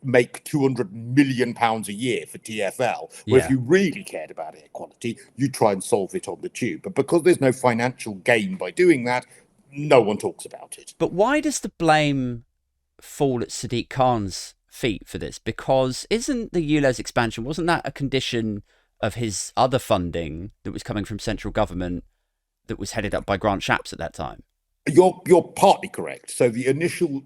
make £200 million a year for TfL, where if you really cared about air quality, you try and solve it on the tube. But because there's no financial gain by doing that, no one talks about it. But why does the blame fall at Sadiq Khan's feet for this? Because isn't the ULEZ expansion, wasn't that a condition of his other funding that was coming from central government that was headed up by Grant Shapps at that time? You're partly correct. So the initial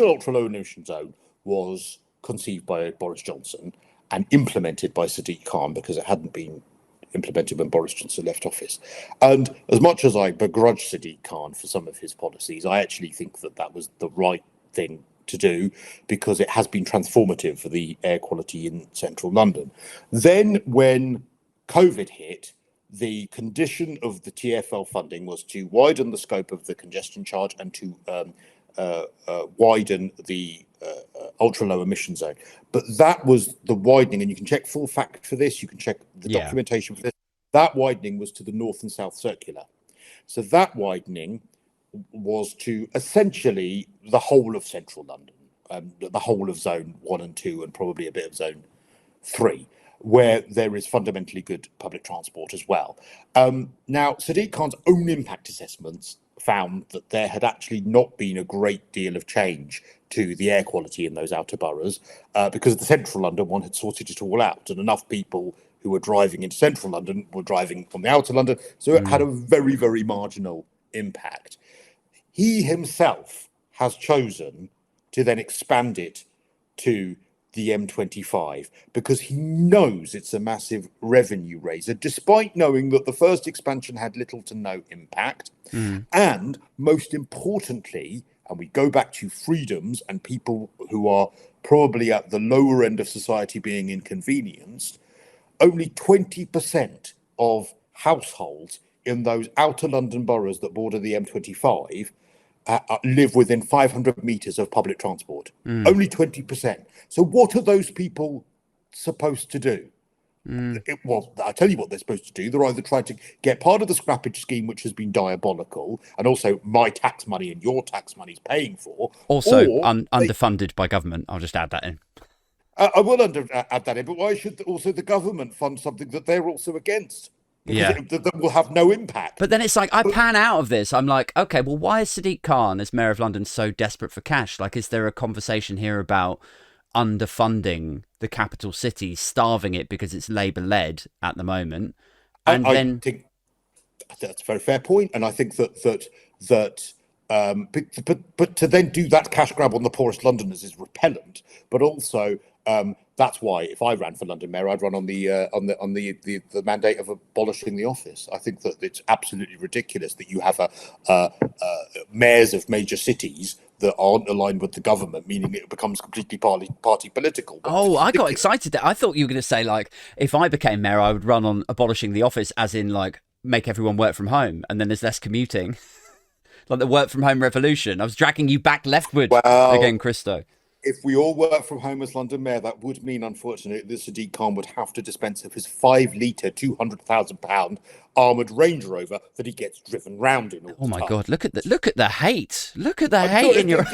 ultra low emission zone was conceived by Boris Johnson and implemented by Sadiq Khan, because it hadn't been implemented when Boris Johnson left office. And as much as I begrudge Sadiq Khan for some of his policies, I actually think that was the right thing to do, because it has been transformative for the air quality in central London. Then when COVID hit, the condition of the TfL funding was to widen the scope of the congestion charge and to widen the ultra low emission zone. But that was the widening, and you can check full fact for this, you can check the documentation for this. That widening was to the north and south circular. So that widening was to essentially the whole of central London, the whole of zone 1 and 2, and probably a bit of zone 3, where there is fundamentally good public transport as well. Now, Sadiq Khan's own impact assessments found that there had actually not been a great deal of change to the air quality in those outer boroughs, because the central London one had sorted it all out, and enough people who were driving into central London were driving from the outer London, so it had a very, very marginal impact. He himself has chosen to then expand it to the M25 because he knows it's a massive revenue raiser, despite knowing that the first expansion had little to no impact. And most importantly, and we go back to freedoms and people who are probably at the lower end of society being inconvenienced, only 20% of households in those outer London boroughs that border the M25 live within 500 metres of public transport. Only 20%. So what are those people supposed to do? Well, I'll tell you what they're supposed to do. They're either trying to get part of the scrappage scheme, which has been diabolical, and also my tax money and your tax money is paying for. Also underfunded by government. I'll just add that in. I will add that in, but why should also the government fund something that they're also against? Because that will have no impact. But then it's like, I pan out of this. I'm like, okay, well, why is Sadiq Khan, as Mayor of London, so desperate for cash? Like, is there a conversation here about underfunding the capital city, starving it because it's Labour-led at the moment? And I think that's a very fair point. And I think but to then do that cash grab on the poorest Londoners is repellent. But also, that's why if I ran for London Mayor, I'd run on the mandate of abolishing the office. I think that it's absolutely ridiculous that you have mayors of major cities that aren't aligned with the government, meaning it becomes completely party political. Oh, I got excited there. I thought you were going to say, like, if I became mayor, I would run on abolishing the office, as in, like, make everyone work from home, and then there's less commuting. Like the work from home revolution. I was dragging you back leftward again, Cristo. If we all work from home as London Mayor, that would mean, unfortunately, that Sadiq Khan would have to dispense of his 5-litre, £200,000 armoured Range Rover that he gets driven round in all the time. Oh my God! Look at the hate! Look at the hate in your.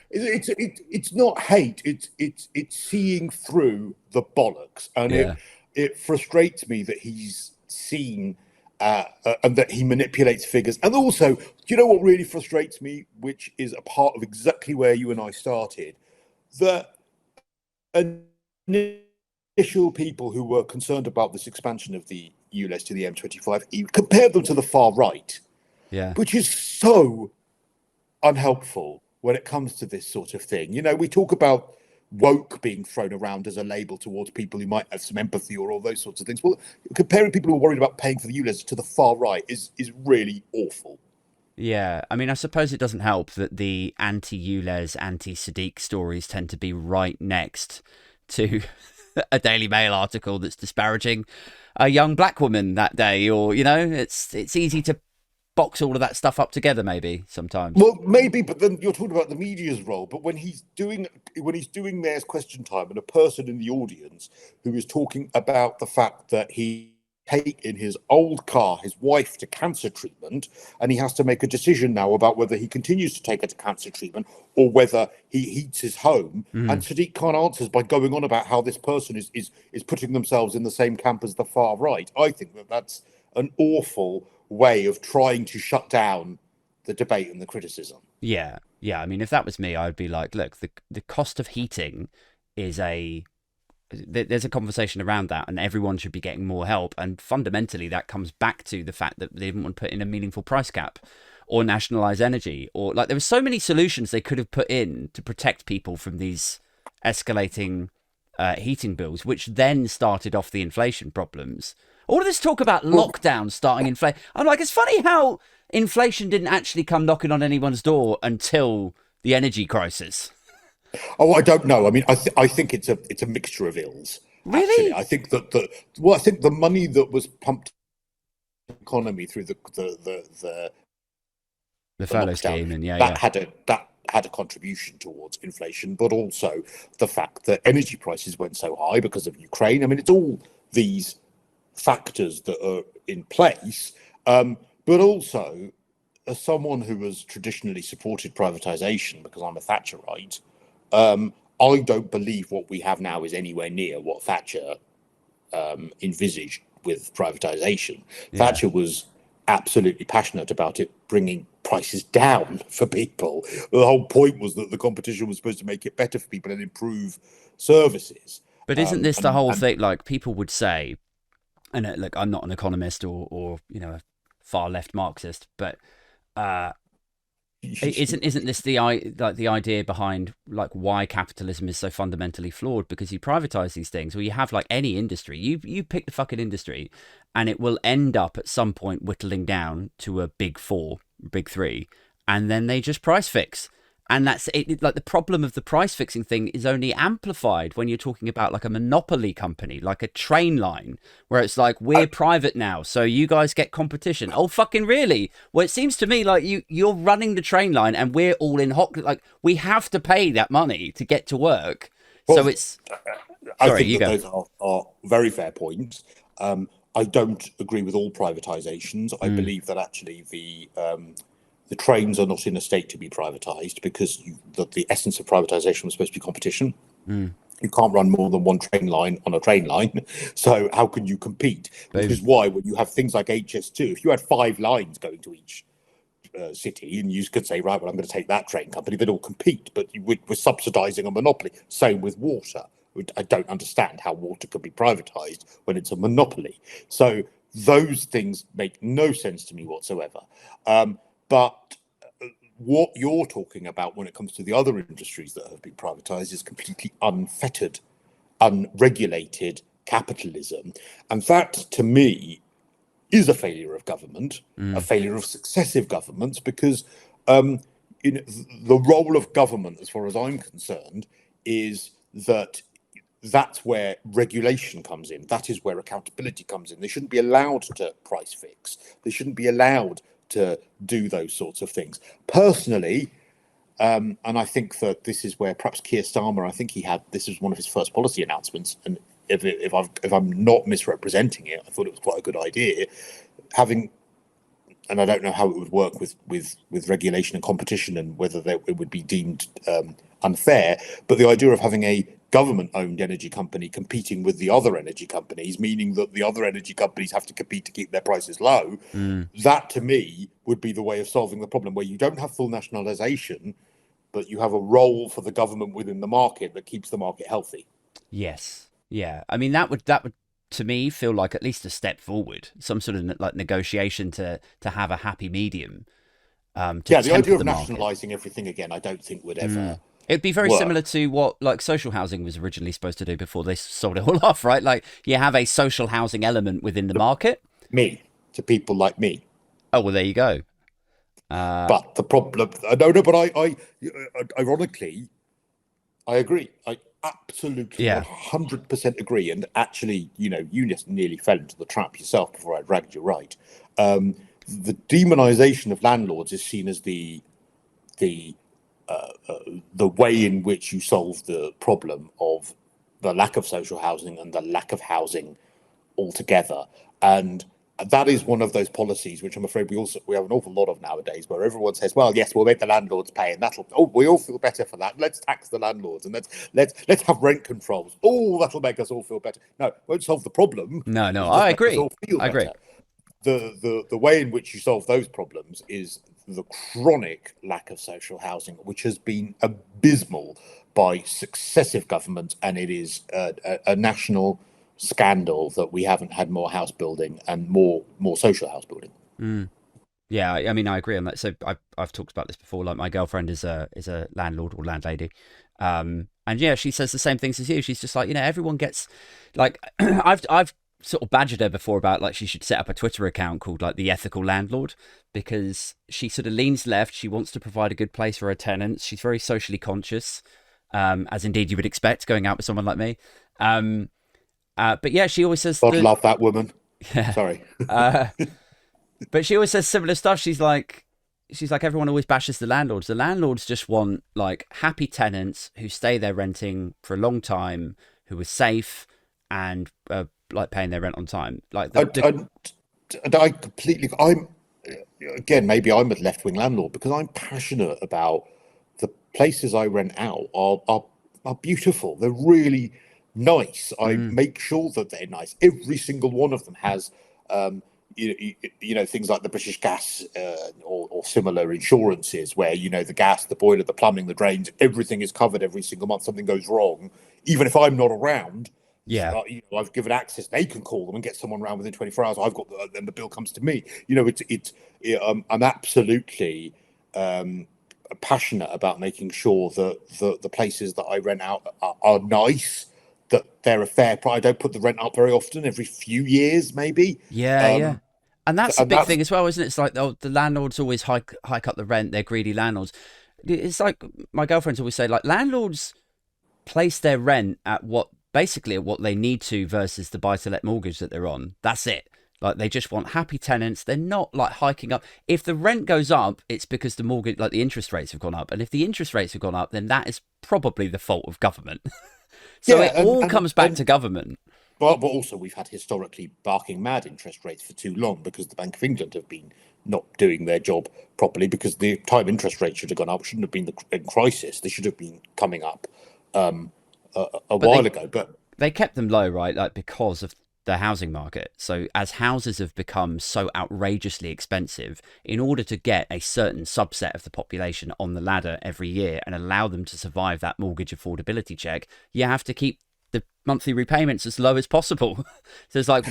It's not hate. It's seeing through the bollocks, and it frustrates me that he's seen and that he manipulates figures. And also, do you know what really frustrates me, which is a part of exactly where you and I started, that initial people who were concerned about this expansion of the ULEZ to the M25, he compared them to the far right, which is so unhelpful when it comes to this sort of thing. You know, we talk about woke being thrown around as a label towards people who might have some empathy or all those sorts of things. Well, comparing people who are worried about paying for the ULEZ to the far right is really awful. Yeah, I mean, I suppose it doesn't help that the anti-ULEZ, anti-Sadiq stories tend to be right next to a Daily Mail article that's disparaging a young black woman that day, or, you know, it's easy to box all of that stuff up together maybe sometimes. Well, maybe, but then you're talking about the media's role. But when he's doing Mayor's Question Time, and a person in the audience who is talking about the fact that he take in his old car his wife to cancer treatment, and he has to make a decision now about whether he continues to take her to cancer treatment or whether he heats his home, and Sadiq Khan answers by going on about how this person is putting themselves in the same camp as the far right. I think that's an awful way of trying to shut down the debate and the criticism. Yeah. I mean, if that was me, I'd be like, look, the cost of heating is there's a conversation around that, and everyone should be getting more help. And fundamentally, that comes back to the fact that they didn't want to put in a meaningful price cap or nationalize energy, or like there were so many solutions they could have put in to protect people from these escalating heating bills, which then started off the inflation problems. All of this talk about lockdown starting inflation. I'm like, it's funny how inflation didn't actually come knocking on anyone's door until the energy crisis. Oh, I don't know. I mean, I think it's a mixture of ills. Really? Actually. I think that the money that was pumped into the economy through the furlough scheme, and that had a contribution towards inflation, but also the fact that energy prices went so high because of Ukraine. I mean, it's all these factors that are in place, but also as someone who has traditionally supported privatization because I'm a Thatcherite, I don't believe what we have now is anywhere near what Thatcher envisaged with privatization. Thatcher was absolutely passionate about it bringing prices down for people. The whole point was that the competition was supposed to make it better for people and improve services. But isn't this the whole thing? Like, people would say, and look, I'm not an economist or you know, a far left Marxist, but isn't this the idea behind like why capitalism is so fundamentally flawed? Because you privatize these things, or you have like any industry, you pick the fucking industry, and it will end up at some point whittling down to a big four, big three, and then they just price fix. And that's it. Like, the problem of the price fixing thing is only amplified when you're talking about like a monopoly company, like a train line, where it's like, we're private now, so you guys get competition. Oh, fucking really? Well, it seems to me like you're running the train line and we're all in hot. Like, we have to pay that money to get to work. Well, so it's. I think that those are very fair points. I don't agree with all privatizations. I believe that actually the trains are not in a state to be privatized because the essence of privatization was supposed to be competition. You can't run more than one train line on a train line. So how can you compete? Which is why when you have things like HS2, if you had 5 lines going to each city, and you could say, right, well, I'm going to take that train company, they'd all compete, but we're subsidizing a monopoly. Same with water. I don't understand how water could be privatized when it's a monopoly. So those things make no sense to me whatsoever. But what you're talking about when it comes to the other industries that have been privatized is completely unfettered, unregulated capitalism. And that, to me, is a failure of government, a failure of successive governments, because the role of government, as far as I'm concerned, is that's where regulation comes in. That is where accountability comes in. They shouldn't be allowed to price fix. They shouldn't be allowed to do those sorts of things. Personally, and I think that this is where perhaps Keir Starmer, I think this was one of his first policy announcements, and if I'm not misrepresenting it, I thought it was quite a good idea, and I don't know how it would work with regulation and competition, and whether it would be deemed unfair. But the idea of having a government-owned energy company competing with the other energy companies, meaning that the other energy companies have to compete to keep their prices low, that to me would be the way of solving the problem, where you don't have full nationalisation, but you have a role for the government within the market that keeps the market healthy. Yes. Yeah. I mean, that would to me feel like at least a step forward, some sort of like negotiation to have a happy medium. The idea of nationalising everything again, I don't think would ever. It'd be very similar to what like social housing was originally supposed to do before they sold it all off, right? Like you have a social housing element within the market. To people like me. Oh, well, there you go. But the problem, but I ironically, I agree. I absolutely 100% agree. And actually, you just nearly fell into the trap yourself before I dragged you right. The demonization of landlords is seen as the way in which you solve the problem of the lack of social housing and the lack of housing altogether. And that is one of those policies which I'm afraid we have an awful lot of nowadays, where everyone says, well, yes, we'll make the landlords pay, and we all feel better for that. Let's tax the landlords, and let's have rent controls. Oh, that'll make us all feel better. No, it won't solve the problem. No, I agree. I agree. The way in which you solve those problems is the chronic lack of social housing, which has been abysmal by successive governments, and it is a national scandal that we haven't had more house building and more social house building. Yeah, I mean, I agree on that. So I've talked about this before. Like my girlfriend is a landlord or landlady, and yeah, she says the same things as you. She's just like, everyone gets like I've sort of badgered her before about like she should set up a Twitter account called like the Ethical Landlord, because she sort of leans left. She wants to provide a good place for her tenants. She's very socially conscious, as indeed you would expect going out with someone like me. But yeah, she always says, God love that woman. Yeah. Sorry. But she always says similar stuff. She's like, everyone always bashes the landlords. The landlords just want like happy tenants who stay there renting for a long time, who are safe and like paying their rent on time. Like I completely. Maybe I'm a left-wing landlord because I'm passionate about the places I rent out are beautiful. They're really nice. I make sure that they're nice. Every single one of them has, things like the British Gas or similar insurances, where the gas, the boiler, the plumbing, the drains, everything is covered every single month. Something goes wrong, even if I'm not around. Yeah, I've given access. They can call them and get someone around within 24 hours. I've got then the bill comes to me. I'm absolutely passionate about making sure that the places that I rent out are nice, that they're a fair price. I don't put the rent up very often, every few years maybe. Yeah. And that's a big thing as well, isn't it? It's like the landlords always hike up the rent. They're greedy landlords. It's like my girlfriends always say, like landlords place their rent at what they need to versus the buy-to-let mortgage that they're on. That's it. Like they just want happy tenants. They're not like hiking up. If the rent goes up, it's because the mortgage, like the interest rates have gone up. And if the interest rates have gone up, then that is probably the fault of government. So it all comes back to government. But also we've had historically barking mad interest rates for too long because the Bank of England have been not doing their job properly, because the time interest rates should have gone up shouldn't have been in crisis. They should have been coming up a while ago. But they kept them low, right? Like because of the housing market. So as houses have become so outrageously expensive, in order to get a certain subset of the population on the ladder every year and allow them to survive that mortgage affordability check, you have to keep the monthly repayments as low as possible. So it's like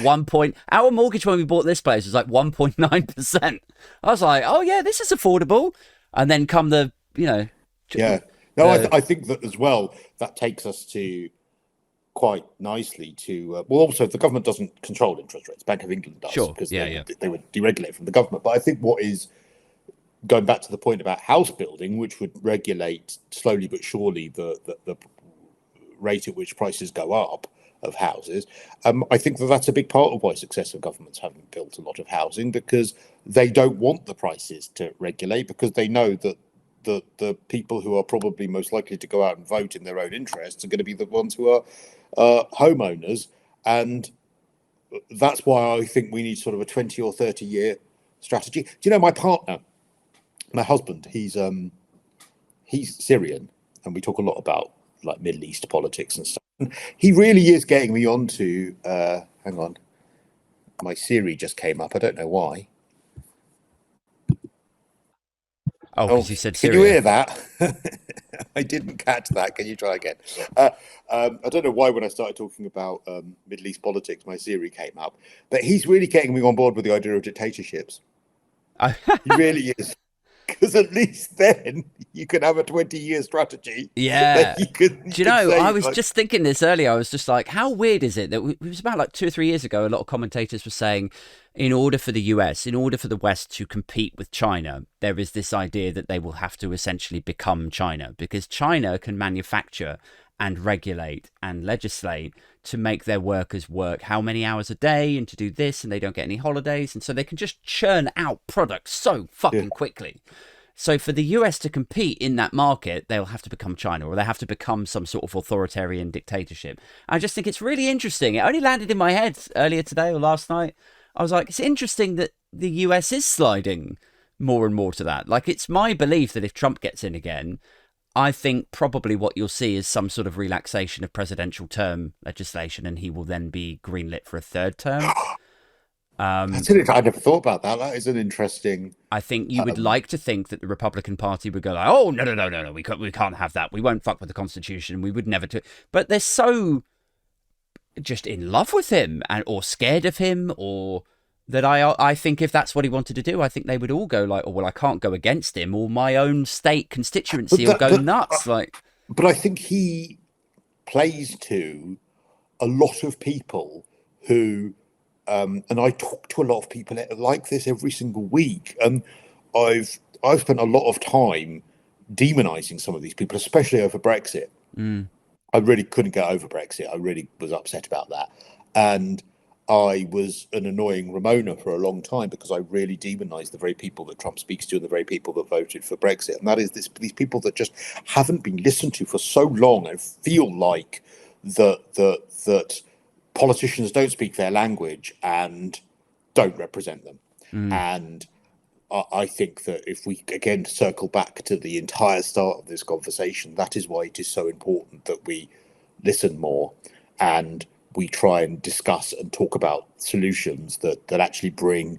our mortgage when we bought this place was like 1.9%. I was like, oh yeah, this is affordable. And then come the, I think that as well, that takes us to quite nicely to also the government doesn't control interest rates. Bank of England does, because they would deregulate from the government. But I think what is going back to the point about house building, which would regulate slowly but surely the rate at which prices go up of houses, I think that's a big part of why successive governments haven't built a lot of housing, because they don't want the prices to regulate, because they know that the people who are probably most likely to go out and vote in their own interests are going to be the ones who are homeowners. And that's why I think we need sort of a 20 or 30 year strategy. Do you know my partner, my husband, he's Syrian, and we talk a lot about like Middle East politics and stuff. And he really is getting me onto. Hang on, my Siri just came up. I don't know why. Oh, because you said Can Syria. you hear that? I didn't catch that. Can you try again? I don't know why when I started talking about Middle East politics, my Siri came up. But he's really getting me on board with the idea of dictatorships. He really is. Because at least then you can have a 20-year strategy. Yeah. Do you know, I was just thinking this earlier. I was just like, how weird is it that it was about like 2 or 3 years ago, a lot of commentators were saying, in order for the US, in order for the West to compete with China, there is this idea that they will have to essentially become China, because China can manufacture and regulate and legislate to make their workers work how many hours a day and to do this, and they don't get any holidays, and so they can just churn out products so fucking quickly. So for the US to compete in that market, they'll have to become China, or they have to become some sort of authoritarian dictatorship. I just think it's really interesting. It only landed in my head earlier today or last night. I was like, it's interesting that the US is sliding more and more to that. Like, it's my belief that if Trump gets in again, I think probably what you'll see is some sort of relaxation of presidential term legislation, and he will then be greenlit for a third term. I never thought about that. That is an interesting. I think you would like to think that the Republican Party would go like, "Oh no, we can't have that. We won't fuck with the Constitution. We would never do." But they're so just in love with him or scared of him, or that I think if that's what he wanted to do, I think they would all go like, "Oh well, I can't go against him, or my own state constituency will go nuts." But I think he plays to a lot of people who. And I talk to a lot of people like this every single week, and I've spent a lot of time demonizing some of these people, especially over Brexit. I really couldn't get over Brexit. I really was upset about that, and I was an annoying Ramona for a long time because I really demonized the very people that Trump speaks to and the very people that voted for Brexit, and that is these people that just haven't been listened to for so long and feel like that politicians don't speak their language and don't represent them. And I think that if we again circle back to the entire start of this conversation, that is why it is so important that we listen more and we try and discuss and talk about solutions that actually bring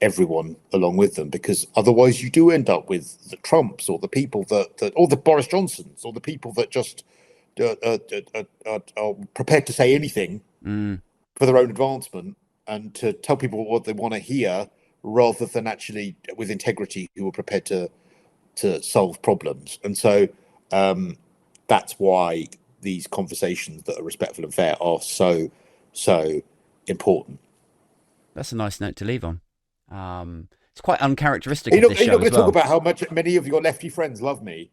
everyone along with them, because otherwise you do end up with the Trumps or the people that or the Boris Johnsons or the people that just are prepared to say anything for their own advancement and to tell people what they want to hear rather than actually with integrity who are prepared to solve problems. And so that's why these conversations that are respectful and fair are so important. That's a nice note to leave on. It's quite uncharacteristic of this show. You're not going to talk about how much many of your lefty friends love me.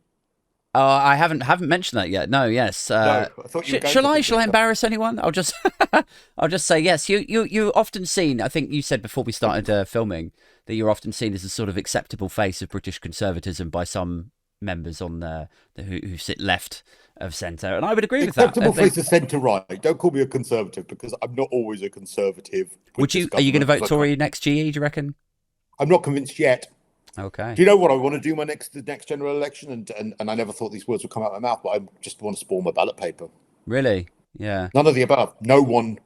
I haven't mentioned that yet. No, yes. No, I thought you were going Shall I embarrass anyone? I'll just say yes. You're often seen. I think you said before we started filming that you're often seen as a sort of acceptable face of British conservatism by some members on who sit left of centre, and I would agree with that. Acceptable face of centre right. Don't call me a conservative because I'm not always a conservative. Are you going to vote Tory next GE? Do you reckon? I'm not convinced yet. Okay. Do you know what I want to do the next general election? And I never thought these words would come out of my mouth, but I just want to spoil my ballot paper. Really? Yeah. None of the above. No one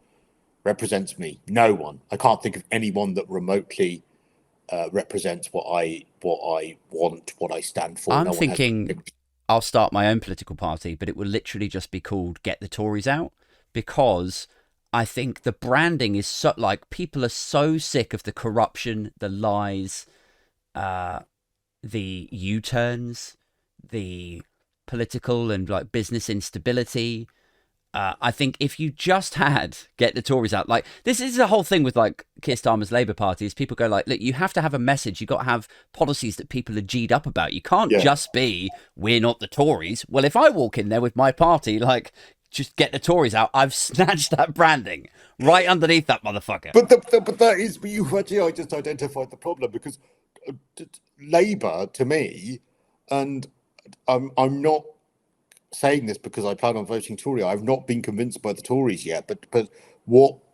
represents me. No one. I can't think of anyone that remotely represents what I want, what I stand for. I'm thinking I'll start my own political party, but it will literally just be called Get the Tories Out, because I think the branding is so, like, people are so sick of the corruption, the lies, the U-turns, the political and like business instability. I think if you just had Get the Tories Out, like this is the whole thing with like Keir Starmer's Labour Party is people go like, look, you have to have a message. You got to have policies that people are G'd up about. You can't just be, we're not the Tories. Well, if I walk in there with my party, like, just Get the Tories Out, I've snatched that branding right underneath that motherfucker. But that is, but you actually, I just identified the problem because Labour to me, and I'm not saying this because I plan on voting Tory. I've not been convinced by the Tories yet, but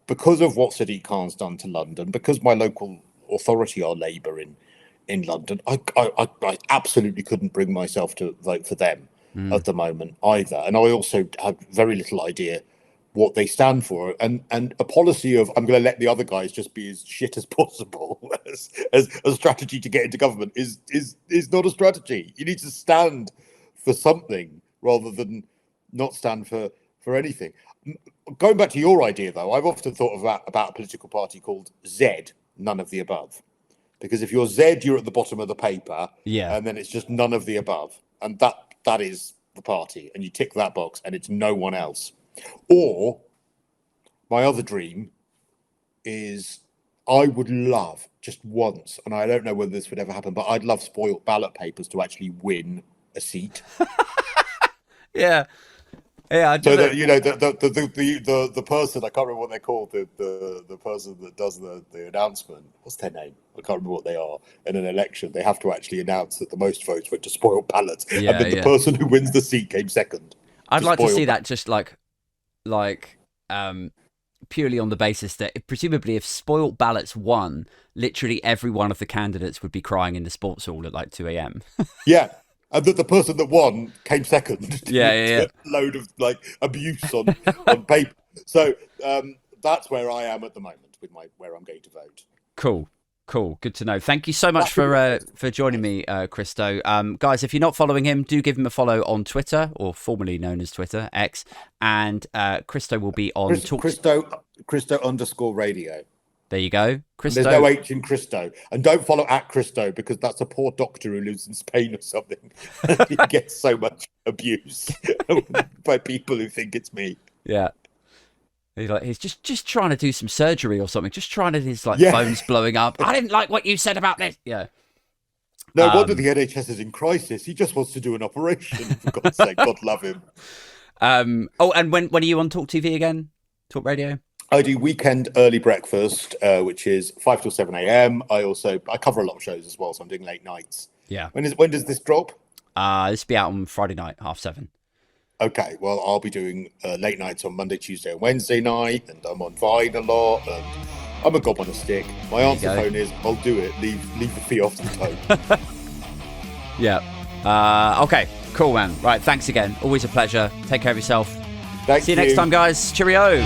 because of what Sadiq Khan's done to London, because my local authority are Labour in London, I absolutely couldn't bring myself to vote for them. at the moment either. And I also have very little idea what they stand for. And a policy of I'm going to let the other guys just be as shit as possible as a strategy to get into government is not a strategy. You need to stand for something rather than not stand for anything. Going back to your idea, though, I've often thought about a political party called Z, none of the above. Because if you're Z, you're at the bottom of the paper, and then it's just none of the above. And that is the party. And you tick that box, and it's no one else. Or my other dream is I would love just once, and I don't know whether this would ever happen, but I'd love spoiled ballot papers to actually win a seat. Yeah. Yeah, so that the person, I can't remember what they're called, the person that does the announcement, what's their name? I can't remember what they are. In an election, they have to actually announce that the most votes went to spoiled ballots, and then the person who wins the seat came second. I'd like to see that just like purely on the basis that presumably if spoiled ballots won, literally every one of the candidates would be crying in the sports hall at like 2 a.m. Yeah. And that the person that won came second. Yeah. Load of like abuse on paper. So that's where I am at the moment with where I'm going to vote. Cool. Good to know. Thank you so much for joining me, Cristo. Guys, if you're not following him, do give him a follow on Twitter, or formerly known as Twitter, X. And Cristo will be on Cristo_radio. There you go. Cristo. There's no H in Cristo. And don't follow at Cristo, because that's a poor doctor who lives in Spain or something. He gets so much abuse by people who think it's me. Yeah. He's just trying to do some surgery or something. Just trying to, his phone's blowing up. I didn't like what you said about this. Yeah. No wonder the NHS is in crisis. He just wants to do an operation, for God's sake. God love him. And when are you on Talk TV again? Talk Radio? I do weekend early breakfast, which is 5 till 7 a.m. I cover a lot of shows as well, so I'm doing late nights. Yeah. When does this drop? This will be out on Friday night, 7:30. Okay, well, I'll be doing late nights on Monday, Tuesday, and Wednesday night, and I'm on Vine a lot, and I'm a gob on a stick. My answer phone is, I'll do it. Leave the fee off the tone. Yeah. Okay, cool, man. Right, thanks again. Always a pleasure. Take care of yourself. Thank you. See you next time, guys. Cheerio.